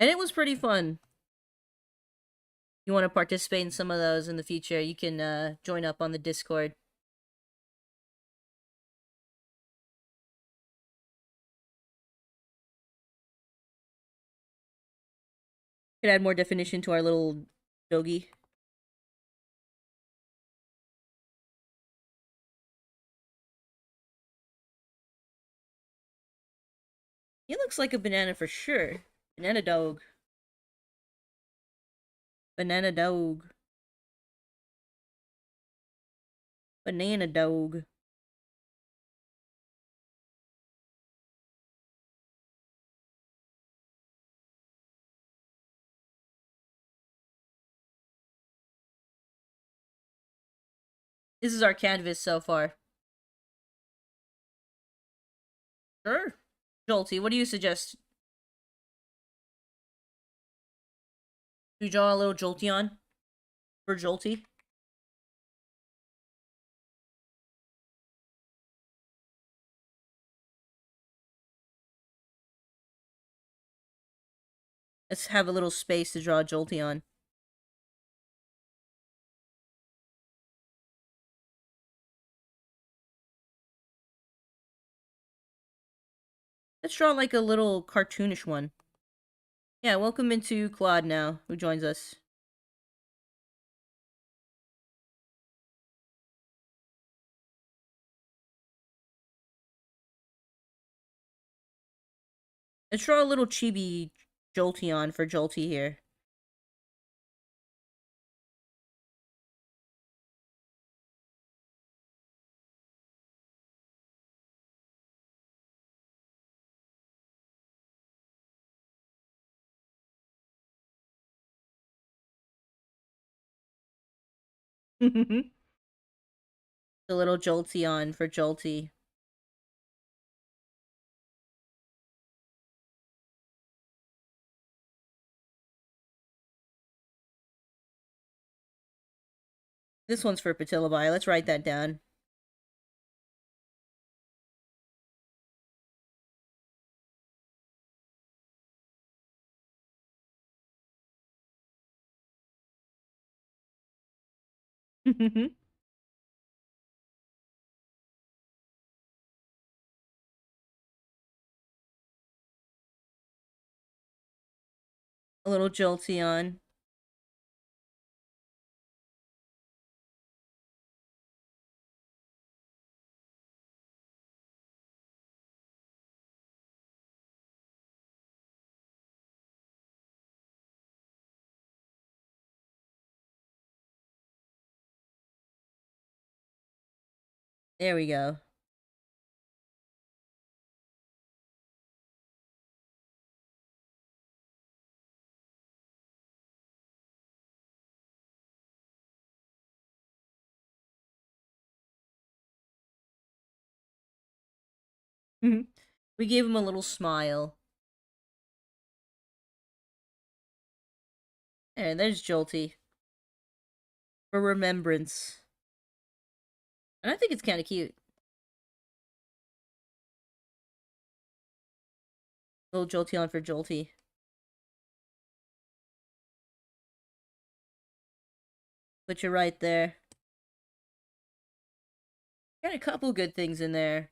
[SPEAKER 1] And it was pretty fun. You want to participate in some of those in the future, you can join up on the Discord. Could add more definition to our little doggy. He looks like a banana for sure. Banana dog. Banana dog. Banana dog. This is our canvas so far. Sure. Jolty, what do you suggest? Do we draw a little Jolteon? For Jolty? Let's have a little space to draw a Jolteon. Let's draw like a little cartoonish one. Yeah, welcome into Claude now, who joins us. Let's draw a little chibi Jolteon for Jolty here. The little Jolteon for Jolty. This one's for Patilabai. Let's write that down. A little Jolteon. There we go. We gave him a little smile. There's Jolty. For remembrance. And I think it's kind of cute. Little Jolteon for Jolty. Put you right there. Got a couple good things in there.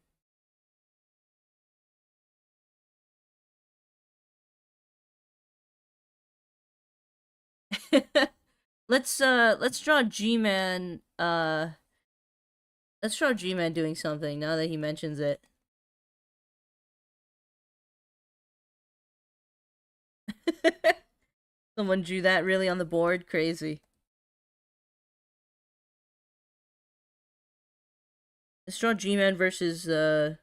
[SPEAKER 1] Let's draw G-Man, let's draw G-Man doing something now that he mentions it. Someone drew that really on the board? Crazy. Let's draw G-Man versus, that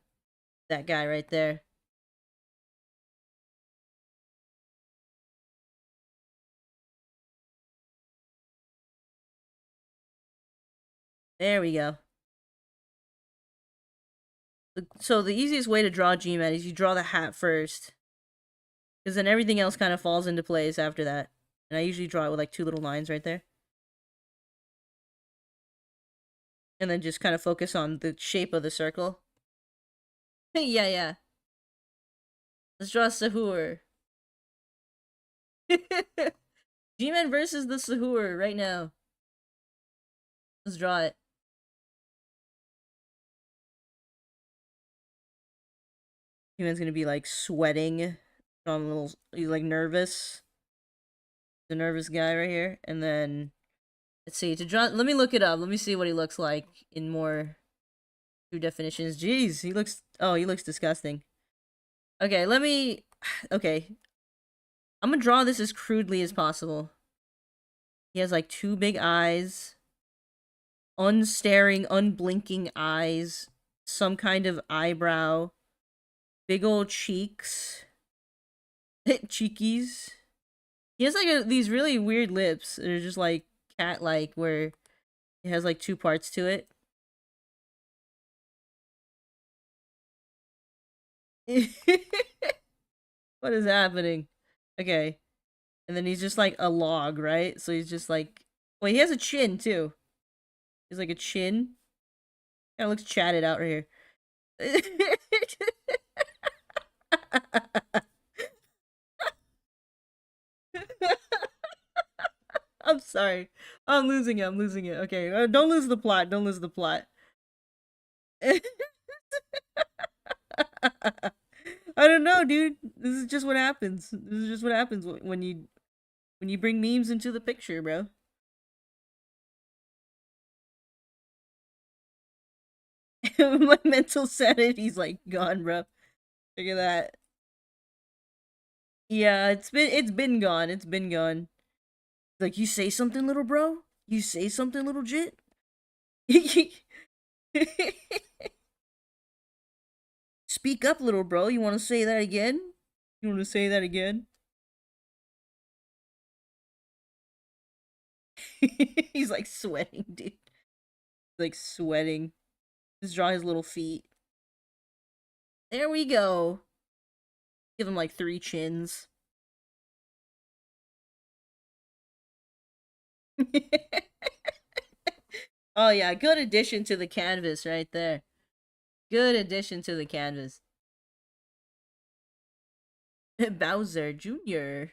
[SPEAKER 1] guy right there. There we go. So the easiest way to draw G-Man is you draw the hat first. Because then everything else kind of falls into place after that. And I usually draw it with like 2 little lines right there. And then just kind of focus on the shape of the circle. Yeah, yeah. Let's draw Sahur. G-Man versus the Sahur right now. Let's draw it. G-Man's gonna be like sweating. I'm a little, he's like nervous. The nervous guy right here. And then, let's see, to draw, let me look it up. Let me see what he looks like in more true definitions. Jeez, he looks, oh, he looks disgusting. Okay, let me, okay. I'm gonna draw this as crudely as possible. He has like 2 big eyes. Unstaring, unblinking eyes. Some kind of eyebrow. Big old cheeks. Cheekies. He has like these really weird lips. They're just like cat-like, where it has like 2 parts to it. What is happening? Okay. And then he's just like a log, right? So he's just like, wait, he has a chin too. He's like a chin. Kind of looks chatted out right here. I'm sorry. I'm losing it. I'm losing it. Okay, don't lose the plot. Don't lose the plot. I don't know, dude. This is just what happens. This is just what happens when you bring memes into the picture, bro. My mental sanity's like gone, bro. Look at that. Yeah, it's been gone. It's been gone. Like, you say something, little bro. You say something, little jit. Speak up, little bro. You want to say that again? You want to say that again? He's like sweating, dude. Like sweating. Just draw his little feet. There we go. Give him like 3 chins. Oh yeah, good addition to the canvas right there. Good addition to the canvas. Bowser Jr.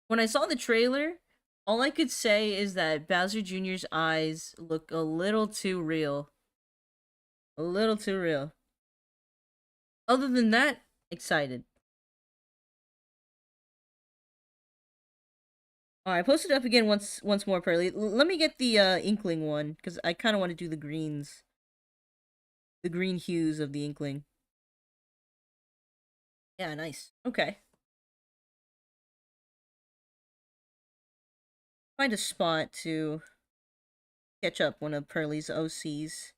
[SPEAKER 1] When I saw the trailer, all I could say is that Bowser Jr.'s eyes look a little too real. A little too real. Other than that, excited. Alright, post it up again once more, Pearly. Let me get the Inkling one, because I kind of want to do the greens. The green hues of the Inkling. Yeah, nice. Okay. Find a spot to catch up one of Pearly's OCs.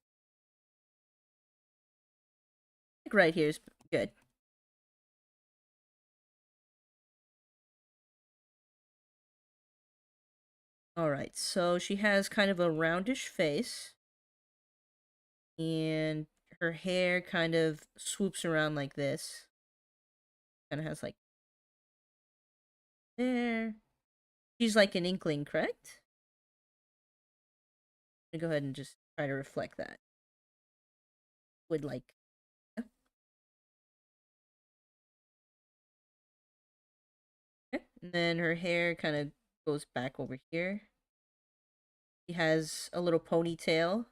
[SPEAKER 1] Like right here is good. Alright, so she has kind of a roundish face. And her hair kind of swoops around like this. Kind of has like there. She's like an Inkling, correct? I'm gonna go ahead and just try to reflect that. Would like. Okay. And then her hair kind of goes back over here. She has a little ponytail.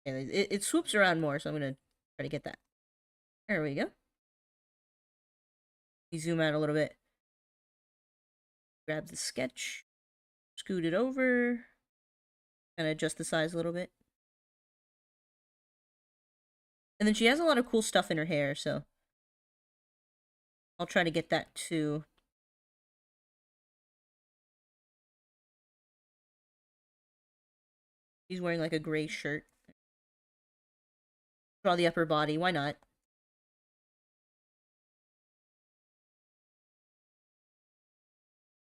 [SPEAKER 1] And it swoops around more, so I'm gonna try to get that. There we go. You zoom out a little bit. Grab the sketch. Scoot it over. Kind of adjust the size a little bit. And then she has a lot of cool stuff in her hair, so I'll try to get that too. She's wearing like a gray shirt. Draw the upper body, why not?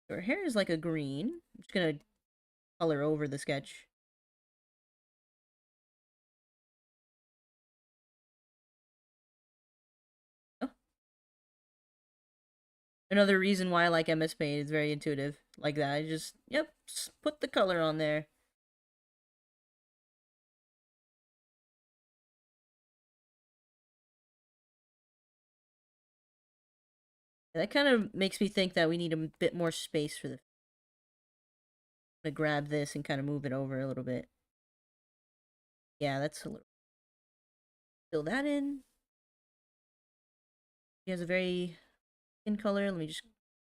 [SPEAKER 1] Her hair is like a green. I'm just gonna color over the sketch. Oh. Another reason why I like MS Paint. It's very intuitive. Like that. I just, yep, just put the color on there. And that kind of makes me think that we need a bit more space for the. I'm gonna grab this and kind of move it over a little bit. Yeah, that's a little. Fill that in. He has a very thin color. Let me just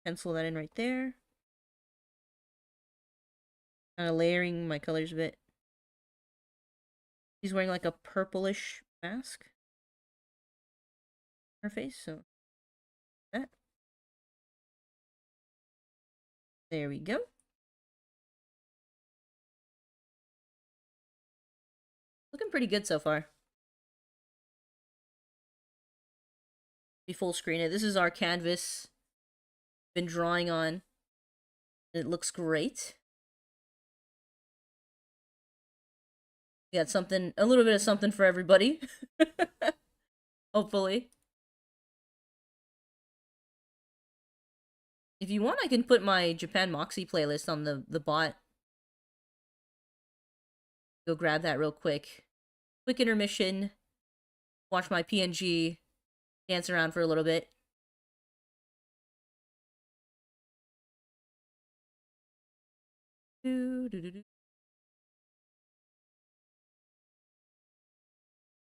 [SPEAKER 1] pencil that in right there. Kind of layering my colors a bit. He's wearing like a purplish mask. Her face, so that. There we go. Looking pretty good so far. Be full screen it. This is our canvas. Been drawing on. It looks great. We got something, a little bit of something for everybody. Hopefully. If you want, I can put my Japan Moxie playlist on the bot. Go grab that real quick. Quick intermission. Watch my PNG dance around for a little bit.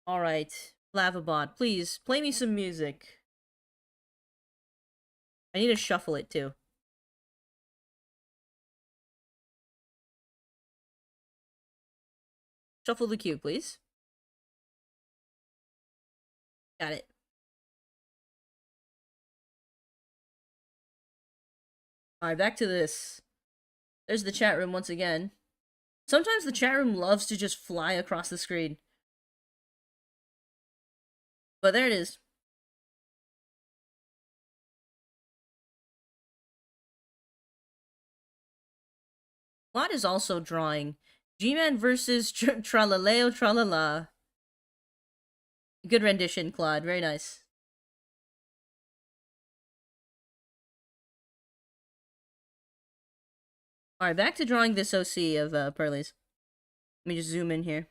[SPEAKER 1] Alright, Lavabot, please play me some music. I need to shuffle it too. Shuffle the cue, please. Got it. Alright, back to this. There's the chat room once again. Sometimes the chat room loves to just fly across the screen. But there it is. Plot is also drawing. G-Man versus Tralaleo Tralala. Good rendition, Claude. Very nice. Alright, back to drawing this OC of Pearlies. Let me just zoom in here.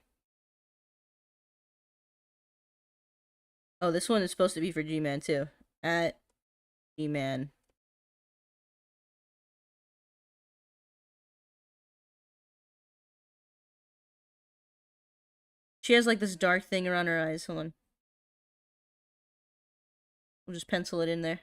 [SPEAKER 1] Oh, this one is supposed to be for G-Man too. At G-Man. She has like this dark thing around her eyes. Hold on. We'll just pencil it in there.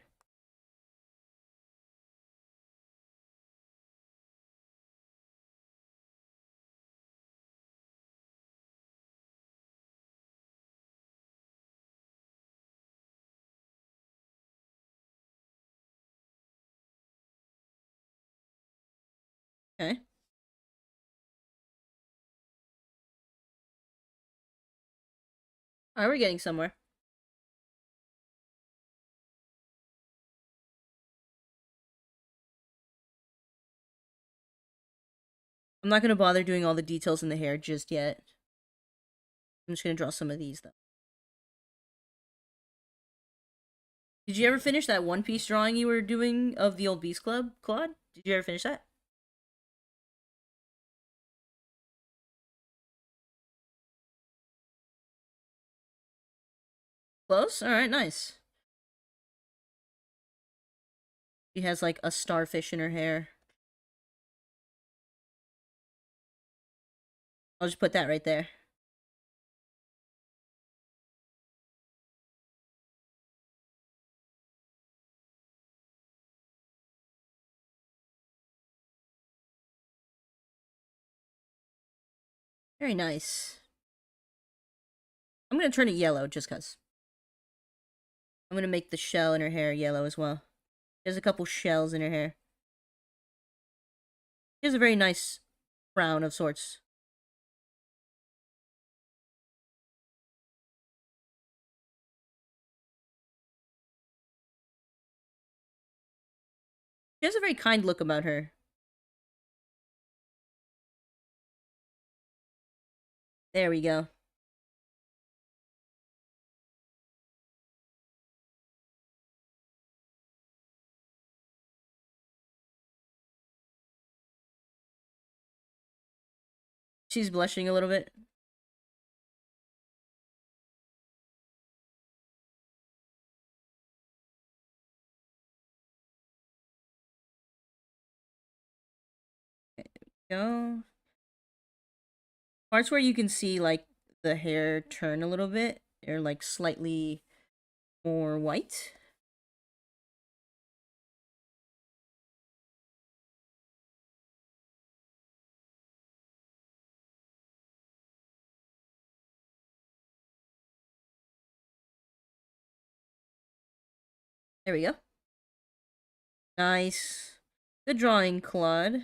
[SPEAKER 1] Okay. Alright, we're getting somewhere. I'm not gonna bother doing all the details in the hair just yet. I'm just gonna draw some of these though. Did you ever finish that One Piece drawing you were doing of the old Beast Club, Claude? Did you ever finish that? Close? Alright, nice. She has like a starfish in her hair. I'll just put that right there. Very nice. I'm gonna turn it yellow just cause. I'm gonna make the shell in her hair yellow as well. There's a couple shells in her hair. She has a very nice crown of sorts. She has a very kind look about her. There we go. She's blushing a little bit. Go. Parts where you can see like the hair turn a little bit, or like slightly more white. There we go. Nice. Good drawing, Claude.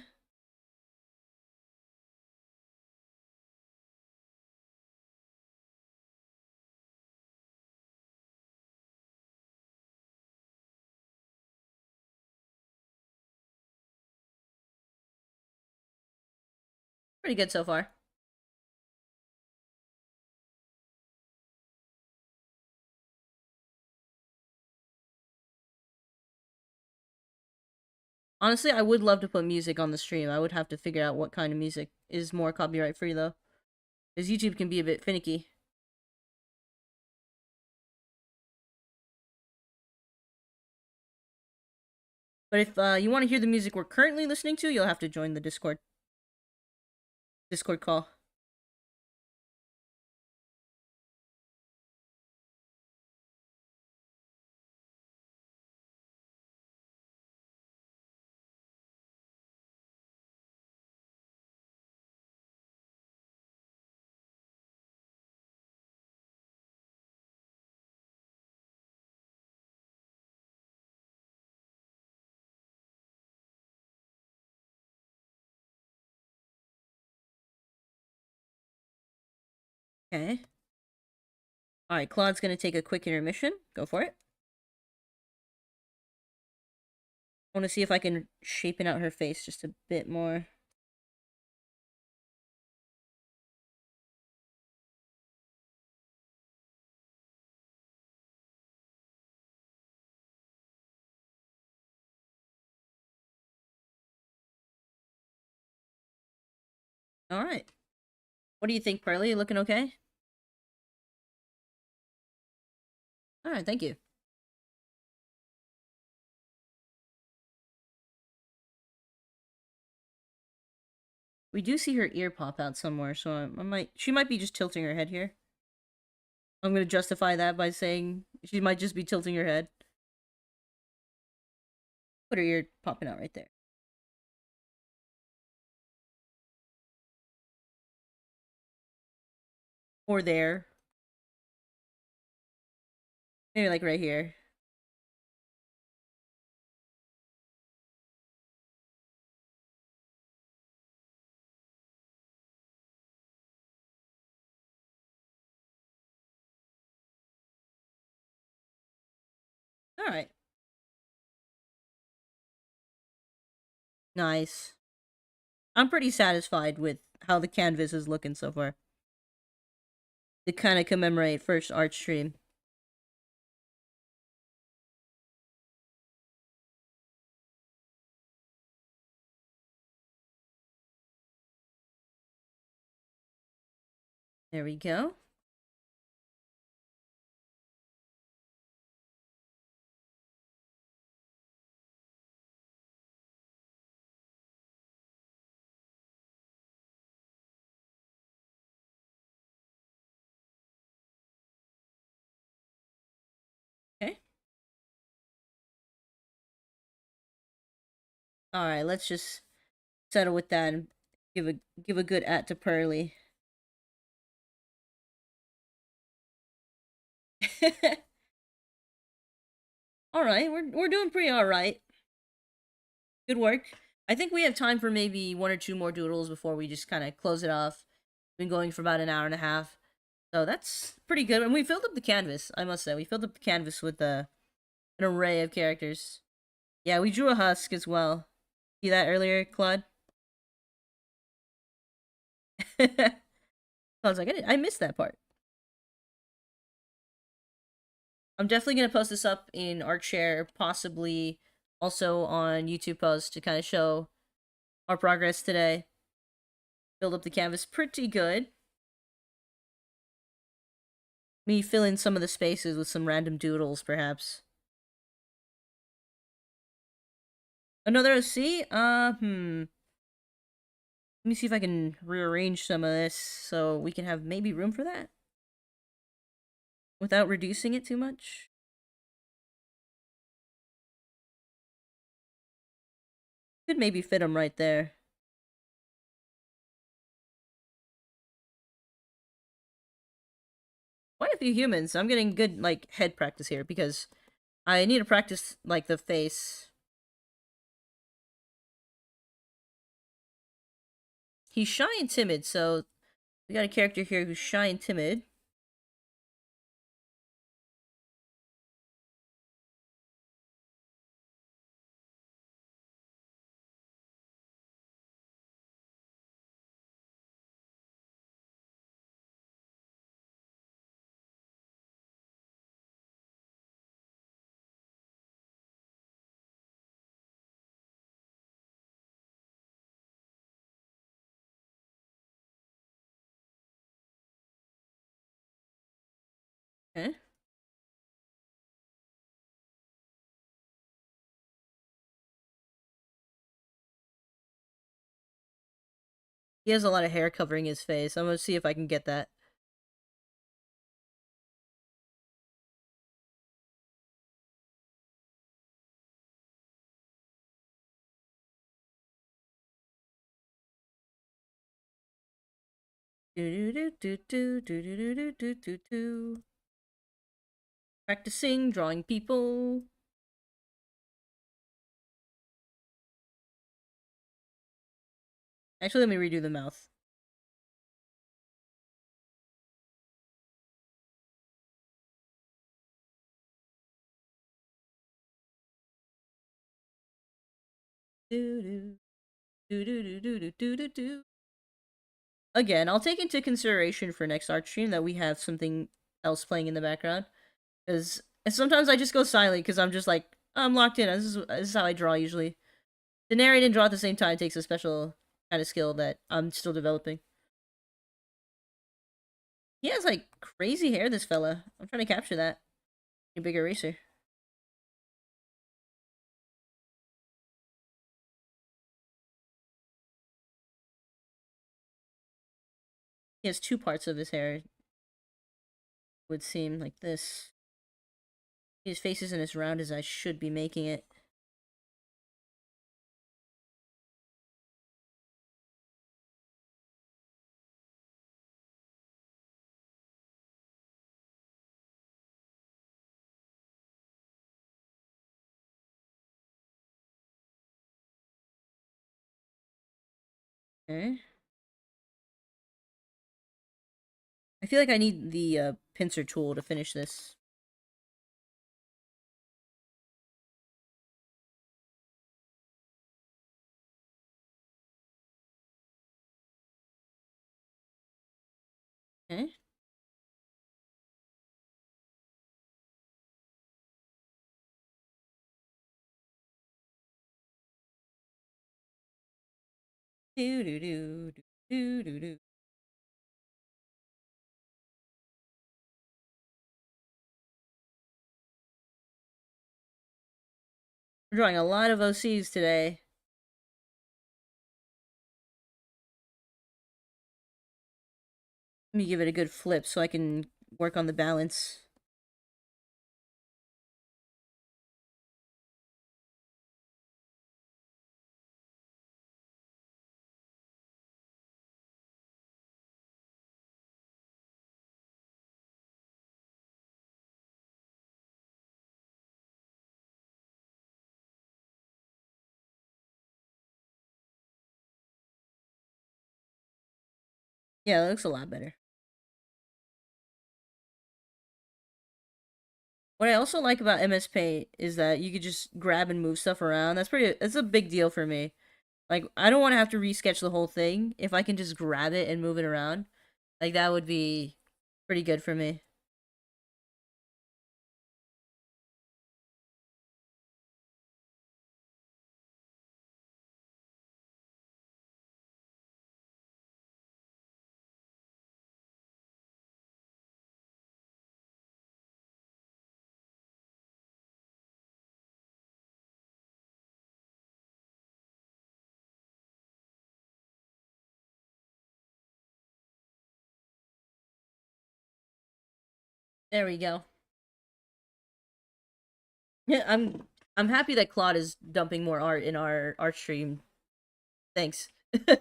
[SPEAKER 1] Pretty good so far. Honestly, I would love to put music on the stream. I would have to figure out what kind of music is more copyright free though, because YouTube can be a bit finicky. But if you want to hear the music we're currently listening to, you'll have to join the Discord call. Okay. All right, Claude's gonna take a quick intermission. Go for it. I want to see if I can shapen out her face just a bit more. All right. What do you think, Pearly? You looking okay? All right, thank you. We do see her ear pop out somewhere, so she might be just tilting her head here. I'm gonna justify that by saying she might just be tilting her head. Put her ear popping out right there. Or there. Maybe like right here. All right. Nice. I'm pretty satisfied with how the canvas is looking so far. To kind of commemorate first art stream. There we go. Okay. All right, let's just settle with that and give a good at to Pearly. All right, we're doing pretty all right. Good work. I think we have time for maybe one or two more doodles before we just kind of close it off. Been going for about an hour and a half, so that's pretty good. And we filled up the canvas. I must say, we filled up the canvas with an array of characters. Yeah, we drew a husk as well. See that earlier, Claude? I was like, I missed that part. I'm definitely gonna post this up in our chair, possibly also on YouTube post to kind of show our progress today. Build up the canvas pretty good. Me fill in some of the spaces with some random doodles, perhaps. Another OC? Let me see if I can rearrange some of this so we can have maybe room for that. Without reducing it too much. Could maybe fit them right there. Quite a few humans. I'm getting good, like, head practice here because I need to practice, like, the face. He's shy and timid, so we got a character here who's shy and timid. Okay. He has a lot of hair covering his face. I'm gonna see if I can get that. Do do do do do do do do do do do. Practicing drawing people. Actually, let me redo the mouth. Do do do do do do do do do. Again, I'll take into consideration for next art stream that we have something else playing in the background. Because sometimes I just go silent because I'm just like, oh, I'm locked in. This is how I draw usually. To narrate and draw at the same time takes a special kind of skill that I'm still developing. He has like crazy hair, this fella. I'm trying to capture that. A big eraser. He has two parts of his hair. Would seem like this. His face isn't as round as I should be making it. Okay. I feel like I need the pincer tool to finish this. Okay. Do do do do do do. We're drawing a lot of OCs today. Let me give it a good flip so I can work on the balance. Yeah, that looks a lot better. What I also like about MS Paint is that you could just grab and move stuff around. That's a big deal for me. Like, I don't want to have to resketch the whole thing. If I can just grab it and move it around, like, that would be pretty good for me. There we go. Yeah, I'm happy that Claude is dumping more art in our art stream. Thanks. So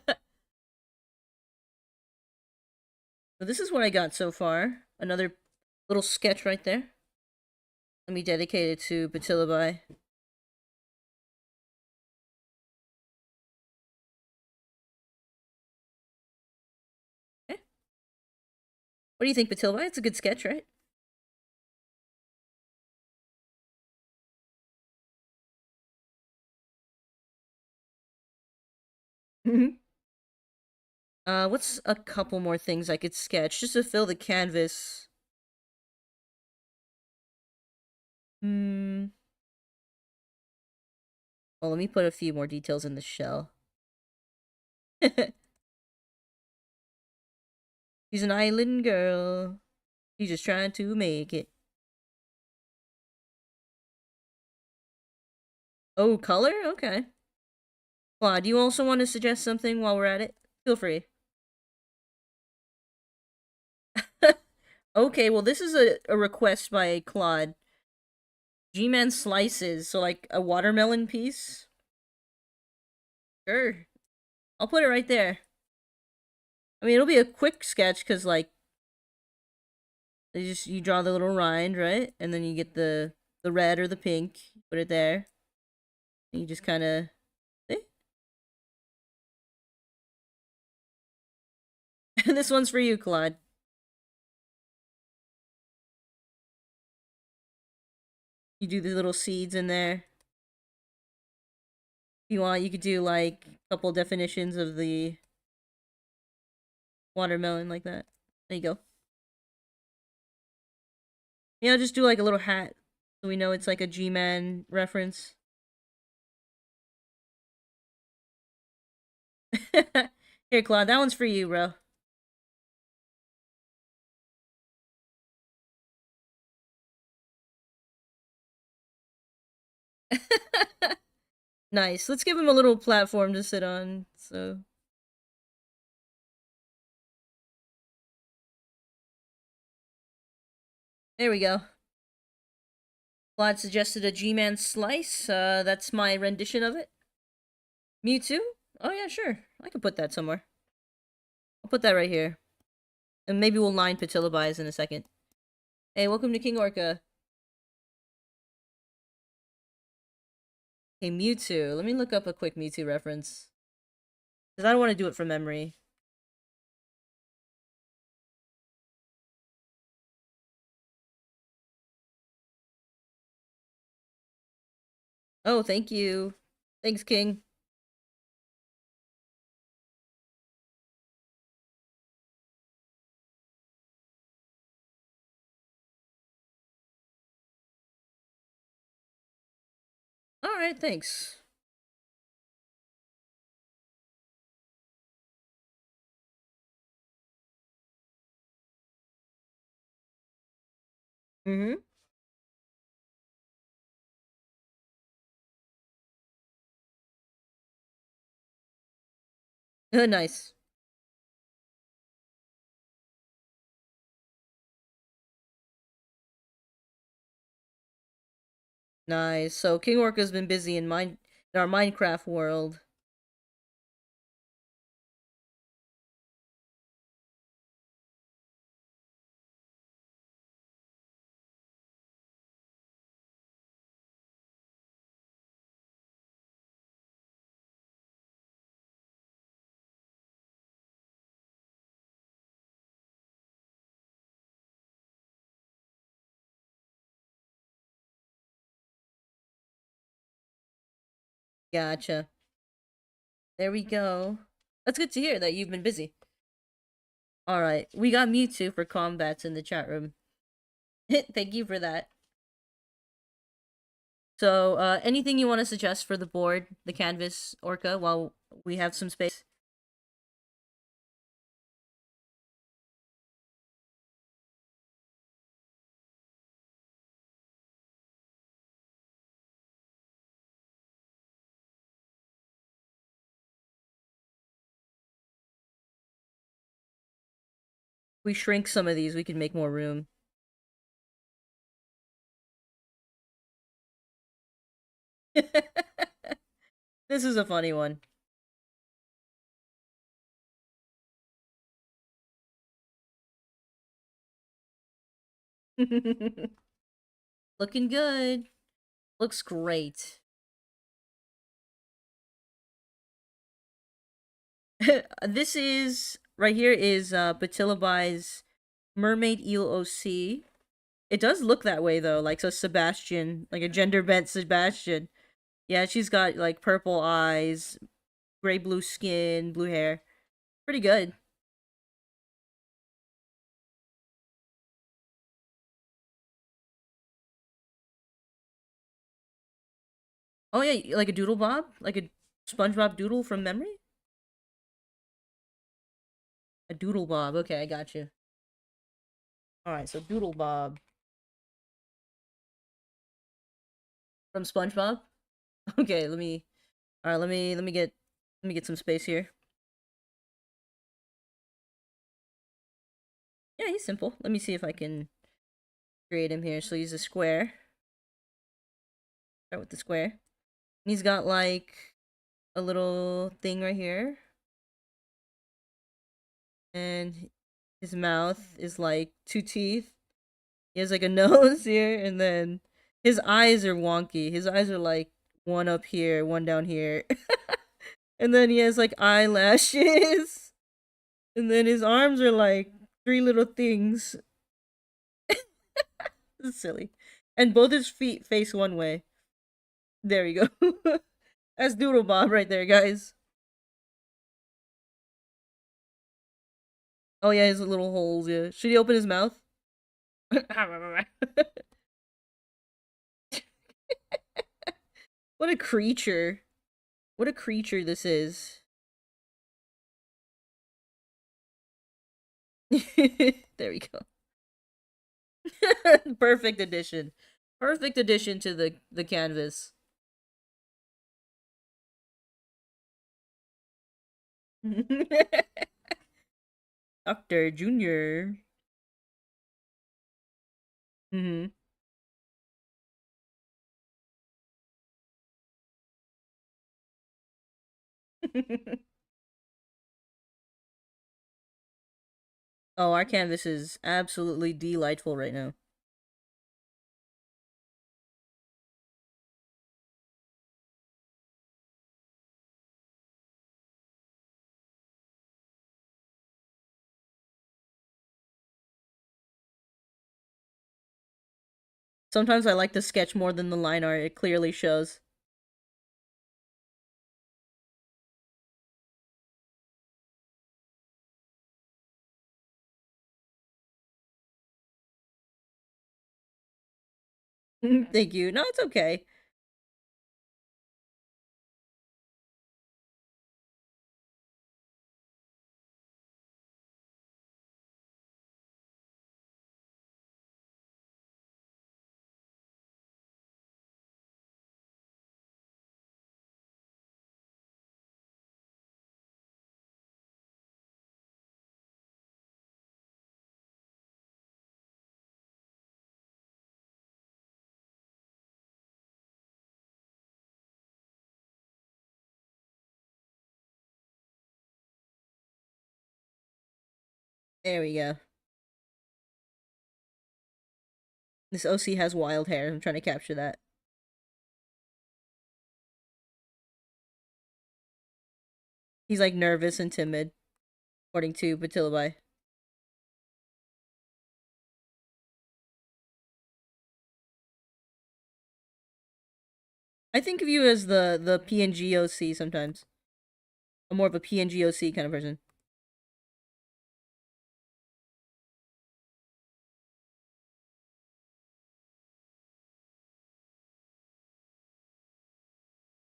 [SPEAKER 1] this is what I got so far. Another little sketch right there. Let me dedicate it to Batilabai. Okay. What do you think, Batilabai? It's a good sketch, right? What's a couple more things I could sketch just to fill the canvas? Hmm. Well, let me put a few more details in the shell. She's an island girl. He's just trying to make it. Oh, color? Okay. Claude, do you also want to suggest something while we're at it? Feel free. Okay, well, this is a request by Claude. G-Man slices, so like a watermelon piece? Sure. I'll put it right there. I mean, it'll be a quick sketch, because, like, you draw the little rind, right? And then you get the red or the pink, put it there. And you just kind of... This one's for you, Claude. You do the little seeds in there. If you want, you could do, like, a couple definitions of the watermelon like that. There you go. Yeah, I'll just do, like, a little hat, so we know it's, like, a G-Man reference. Here, Claude, that one's for you, bro. Nice. Let's give him a little platform to sit on, so... There we go. Claude suggested a G-Man slice. That's my rendition of it. Mewtwo? Oh yeah, sure. I can put that somewhere. I'll put that right here. And maybe we'll line Patilabize in a second. Hey, welcome to King Orca. Hey, Mewtwo. Let me look up a quick Mewtwo reference. Because I don't want to do it from memory. Oh, thank you. Thanks, King. Alright, thanks. Mm-hmm. Nice. Nice. So King Orca's been busy in our Minecraft world. Gotcha. There we go. That's good to hear that you've been busy. Alright, we got Mewtwo for combats in the chat room. Thank you for that. So, anything you want to suggest for the board, the canvas, Orca, while we have some space? We shrink some of these, we can make more room. This is a funny one. Looking good. Looks great. This is, right here is Batilabi's Mermaid Eel OC. It does look that way though, like so Sebastian, like a gender bent Sebastian. Yeah, she's got like purple eyes, gray blue skin, blue hair. Pretty good. Oh yeah, like a Doodle Bob? Like a SpongeBob Doodle from memory? A Doodle Bob. Okay, I got you. Alright, so Doodle Bob from SpongeBob. Okay, alright, let me get some space here. Yeah, he's simple. Let me see if I can create him here. So he's a square. Start with the square. And he's got like a little thing right here. And his mouth is like two teeth. He has like a nose here, and then his eyes are wonky. His eyes are like one up here, one down here. And then he has like eyelashes. And then his arms are like three little things. This is silly. And both his feet face one way. There you go. That's Doodle Bob right there, guys. Oh yeah, his little holes, yeah. Should he open his mouth? What a creature. What a creature this is. There we go. Perfect addition. Perfect addition to the canvas. Dr. Junior. Hmm. Oh, our canvas is absolutely delightful right now. Sometimes I like the sketch more than the line art. It clearly shows. Thank you. No, it's okay. There we go. This OC has wild hair. I'm trying to capture that. He's like nervous and timid, according to Batilabai. I think of you as the PNG OC sometimes. I'm more of a PNG OC kind of person.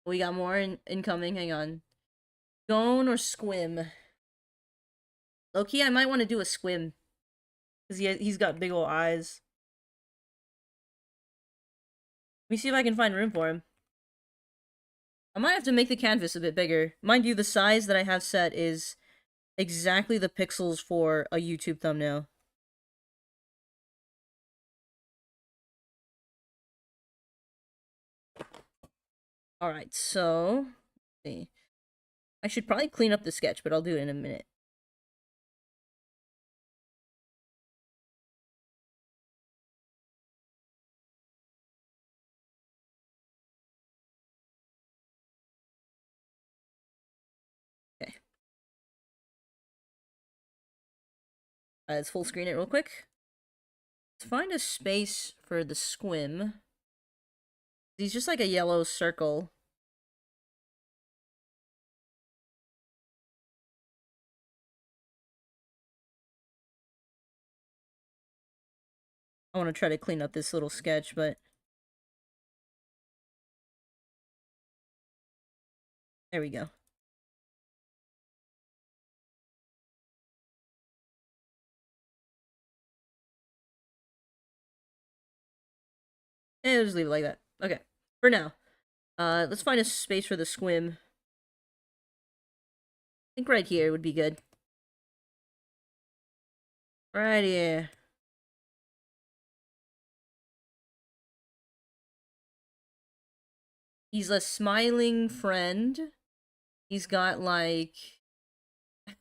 [SPEAKER 1] We got more incoming. Hang on. Gone or Squim? Low-key, I might want to do a Squim. Because he's got big old eyes. Let me see if I can find room for him. I might have to make the canvas a bit bigger. Mind you, the size that I have set is exactly the pixels for a YouTube thumbnail. Alright, so... Let's see. I should probably clean up the sketch, but I'll do it in a minute. Okay. Let's full screen it real quick. Let's find a space for the Squim. He's just like a yellow circle. I want to try to clean up this little sketch, but... There we go. We'll just leave it like that. Okay, for now. Let's find a space for the swim. I think right here would be good. Right here. He's a smiling friend. He's got like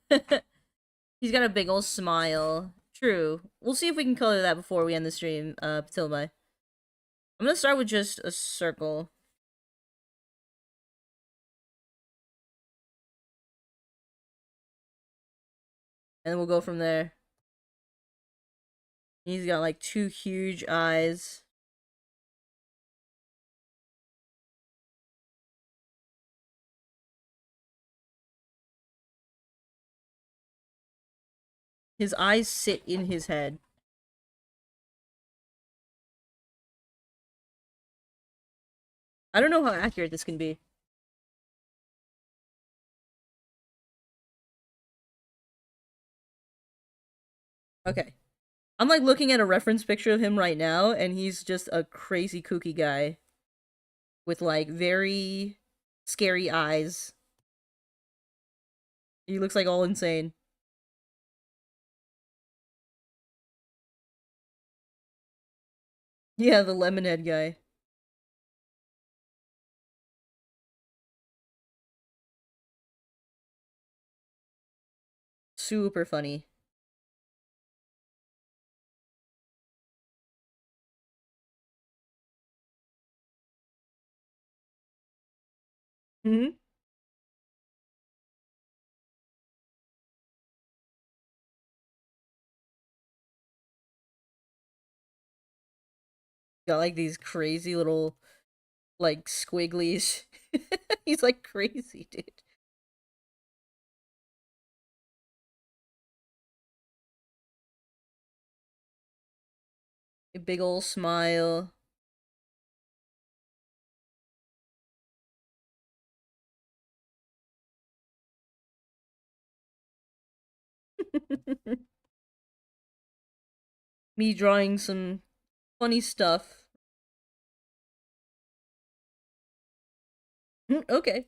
[SPEAKER 1] he's got a big old smile. True. We'll see if we can color that before we end the stream, Patilma. I'm gonna start with just a circle. And then we'll go from there. He's got like two huge eyes. His eyes sit in his head. I don't know how accurate this can be. Okay. I'm like looking at a reference picture of him right now, and he's just a crazy kooky guy with like very scary eyes. He looks like all insane. Yeah, the Lemonhead guy. Super funny. Hmm. Got like these crazy little like squigglies. He's like crazy, dude. A big old smile. Me drawing some funny stuff. Okay.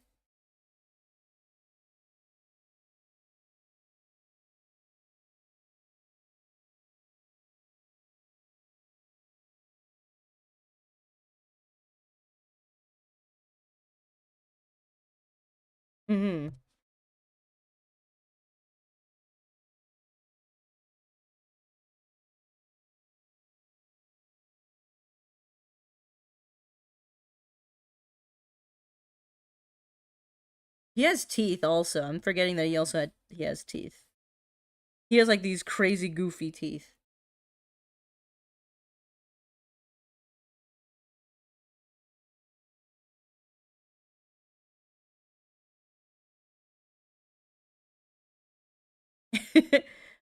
[SPEAKER 1] Hmm. He has teeth also. I'm forgetting that he has teeth. He has like these crazy goofy teeth.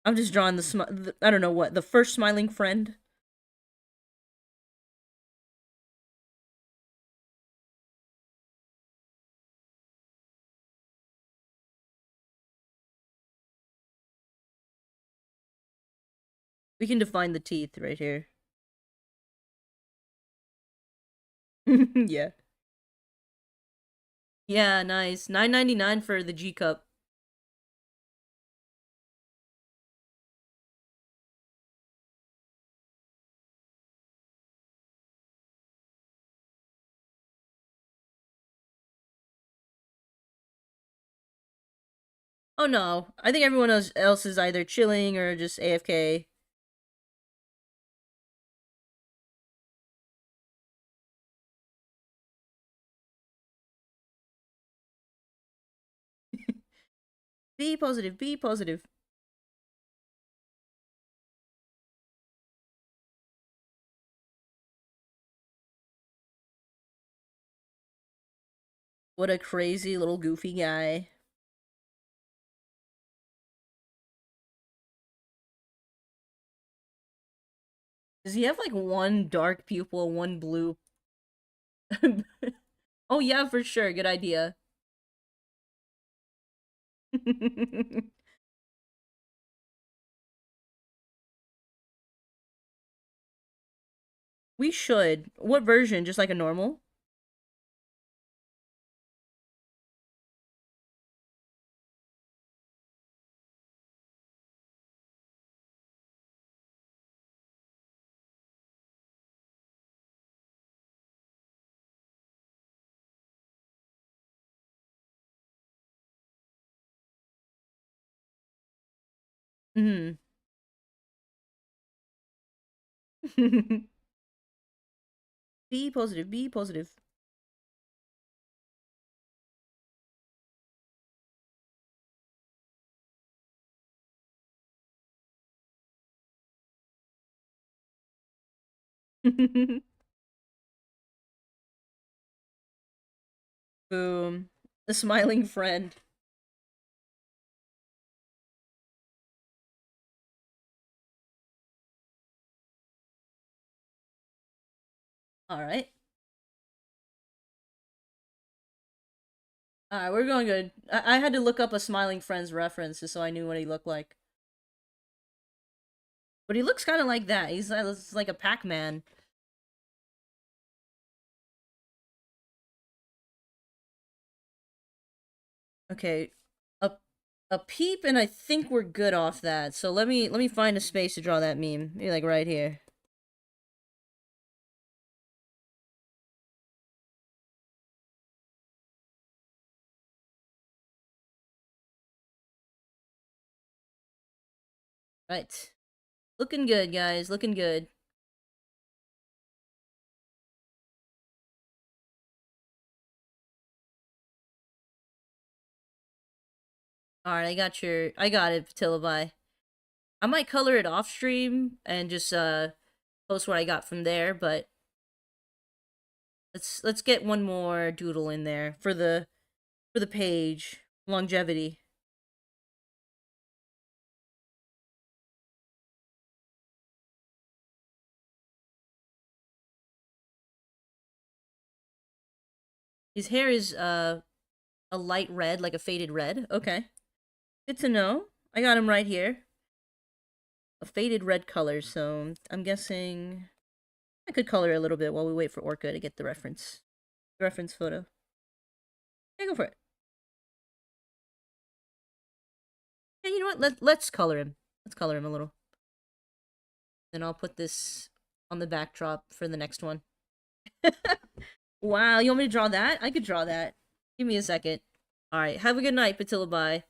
[SPEAKER 1] I'm just drawing I don't know what, the first smiling friend. We can define the teeth right here. Yeah. Yeah, nice. 9.99 for the G cup. Oh no. I think everyone else is either chilling or just AFK. Be positive, be positive. What a crazy little goofy guy. Does he have like one dark pupil, one blue? Oh yeah, for sure. Good idea. We should. What version? Just like a normal? Mm-hmm. Be positive, be positive. Boom. The smiling friend. Alright. Alright, we're going good. I had to look up a smiling friend's reference just so I knew what he looked like. But he looks kind of like that. He's like a Pac-Man. Okay. A a peep, and I think we're good off that. So let me find a space to draw that meme. Maybe like right here. Right. Looking good, guys. Looking good. Alright, I got it, Tillaby. I might color it off stream and just post what I got from there, but let's get one more doodle in there for the page. Longevity. His hair is a light red, like a faded red. Okay. Good to know. I got him right here. A faded red color, so I'm guessing I could color a little bit while we wait for Orca to get the reference photo. Yeah, go for it. Yeah, you know what? Let's color him. Let's color him a little. Then I'll put this on the backdrop for the next one. Wow, you want me to draw that? I could draw that. Give me a second. Alright, have a good night, Patilla. Bye.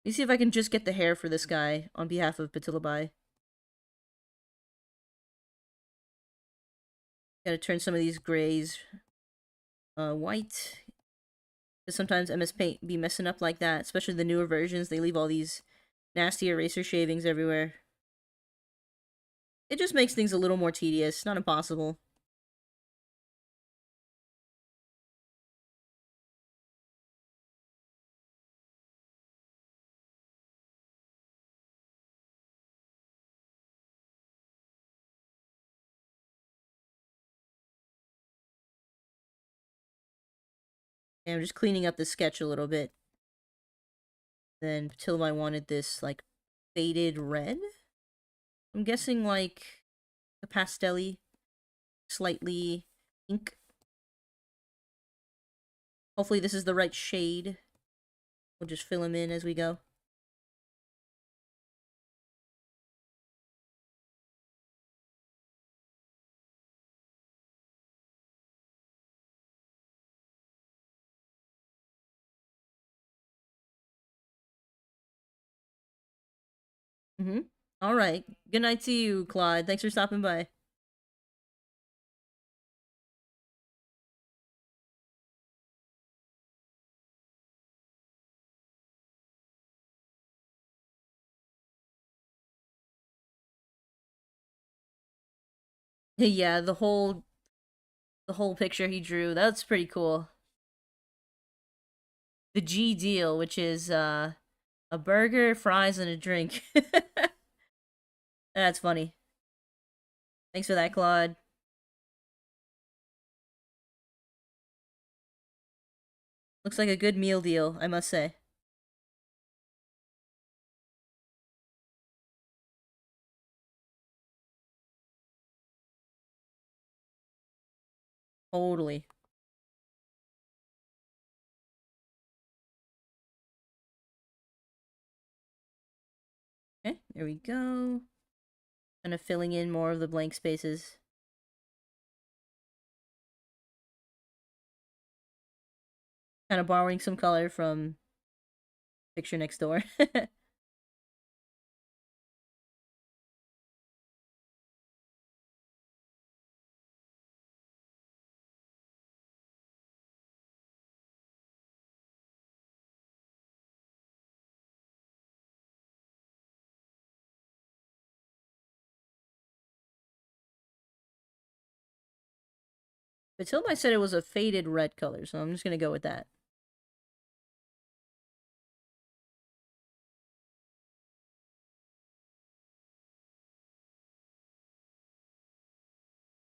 [SPEAKER 1] Let me see if I can just get the hair for this guy on behalf of Patilabai. Gotta turn some of these grays white. Because sometimes MS Paint be messing up like that, especially the newer versions. They leave all these nasty eraser shavings everywhere. It just makes things a little more tedious, not impossible. And I'm just cleaning up the sketch a little bit. Then Patilabai wanted this, like, faded red? I'm guessing, like, a pastel-y, slightly pink. Hopefully this is the right shade. We'll just fill him in as we go. Mm-hmm. All right. Good night to you, Claude. Thanks for stopping by. Yeah, the whole picture he drew. That's pretty cool. The G deal, which is a burger, fries, and a drink. That's funny. Thanks for that, Claude. Looks like a good meal deal, I must say. Totally. Okay, there we go. Kind of filling in more of the blank spaces. Kind of borrowing some color from picture next door. Matilda said it was a faded red color, so I'm just gonna go with that.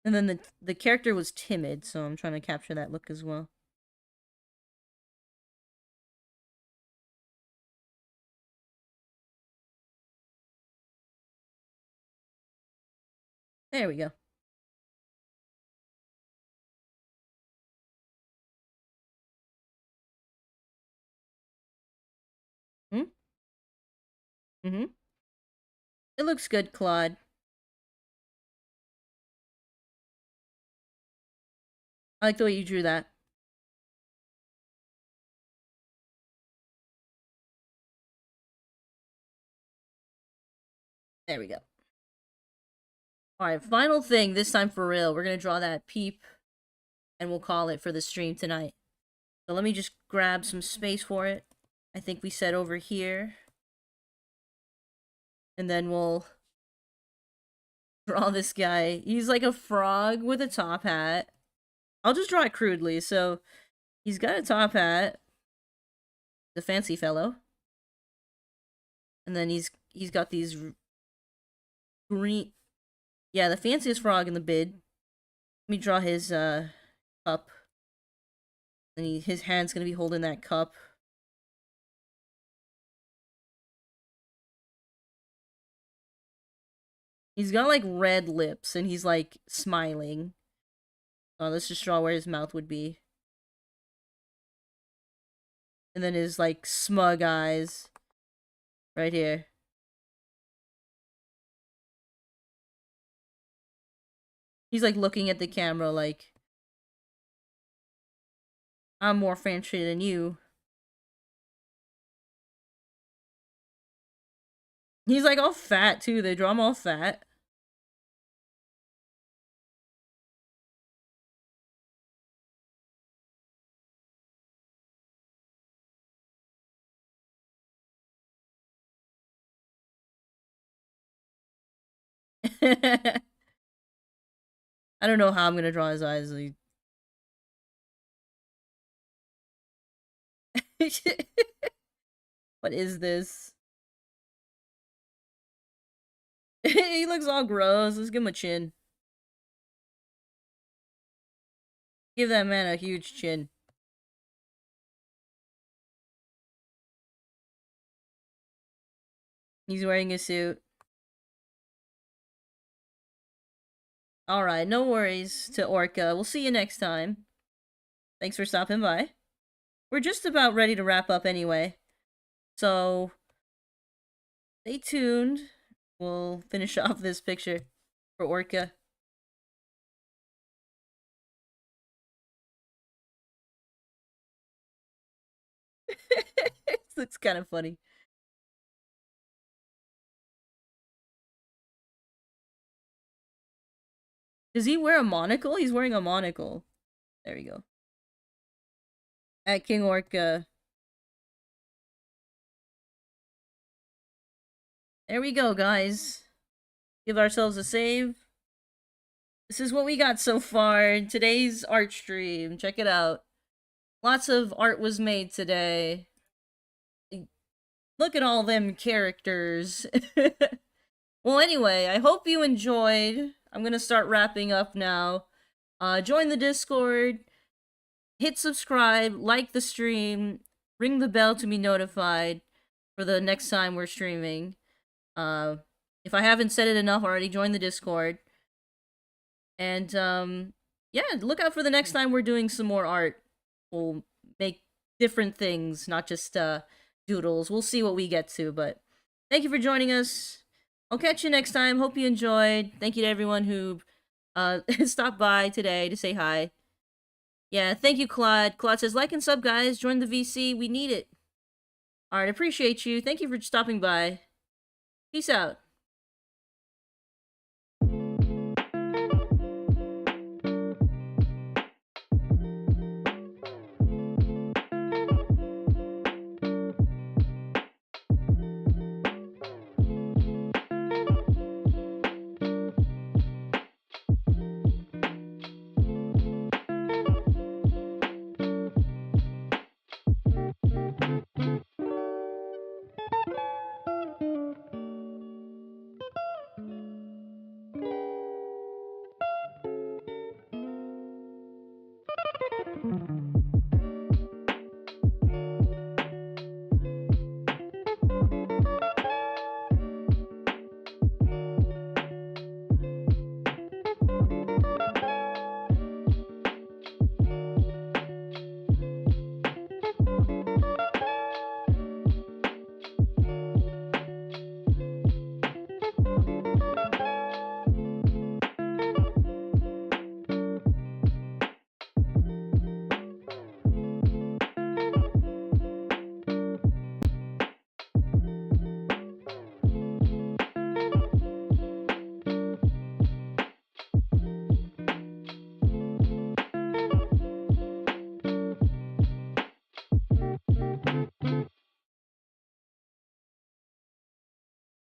[SPEAKER 1] And then the character was timid, so I'm trying to capture that look as well. There we go. Hmm? Mm-hmm. It looks good, Claude. I like the way you drew that. There we go. Alright, final thing, this time for real. We're gonna draw that peep, and we'll call it for the stream tonight. So let me just grab some space for it. I think we said over here. And then we'll draw this guy. He's like a frog with a top hat. I'll just draw it crudely. So he's got a top hat. The fancy fellow. And then he's got these green... Yeah, the fanciest frog in the bid. Let me draw his cup. And his hand's gonna be holding that cup. He's got like red lips and he's like smiling. Let's just draw where his mouth would be. And then his like smug eyes. Right here. He's like looking at the camera like, I'm more fancy than you. He's like all fat too. They draw him all fat. I don't know how I'm gonna draw his eyes. What is this? He looks all gross. Let's give him a chin. Give that man a huge chin. He's wearing a suit. Alright, no worries to Orca. We'll see you next time. Thanks for stopping by. We're just about ready to wrap up anyway. So, stay tuned. We'll finish off this picture for Orca. This looks kind of funny. Does he wear a monocle? He's wearing a monocle. There we go. At King Orca. There we go, guys. Give ourselves a save. This is what we got so far in today's art stream. Check it out. Lots of art was made today. Look at all them characters. Well, anyway, I hope you enjoyed. I'm gonna start wrapping up now. Join the Discord. Hit subscribe. Like the stream. Ring the bell to be notified for the next time we're streaming. If I haven't said it enough already, join the Discord. And yeah, look out for the next time we're doing some more art. We'll make different things, not just doodles. We'll see what we get to, but thank you for joining us. I'll catch you next time. Hope you enjoyed. Thank you to everyone who stopped by today to say hi. Yeah, thank you, Claude. Claude says, like and sub, guys. Join the VC. We need it. All right, appreciate you. Thank you for stopping by. Peace out.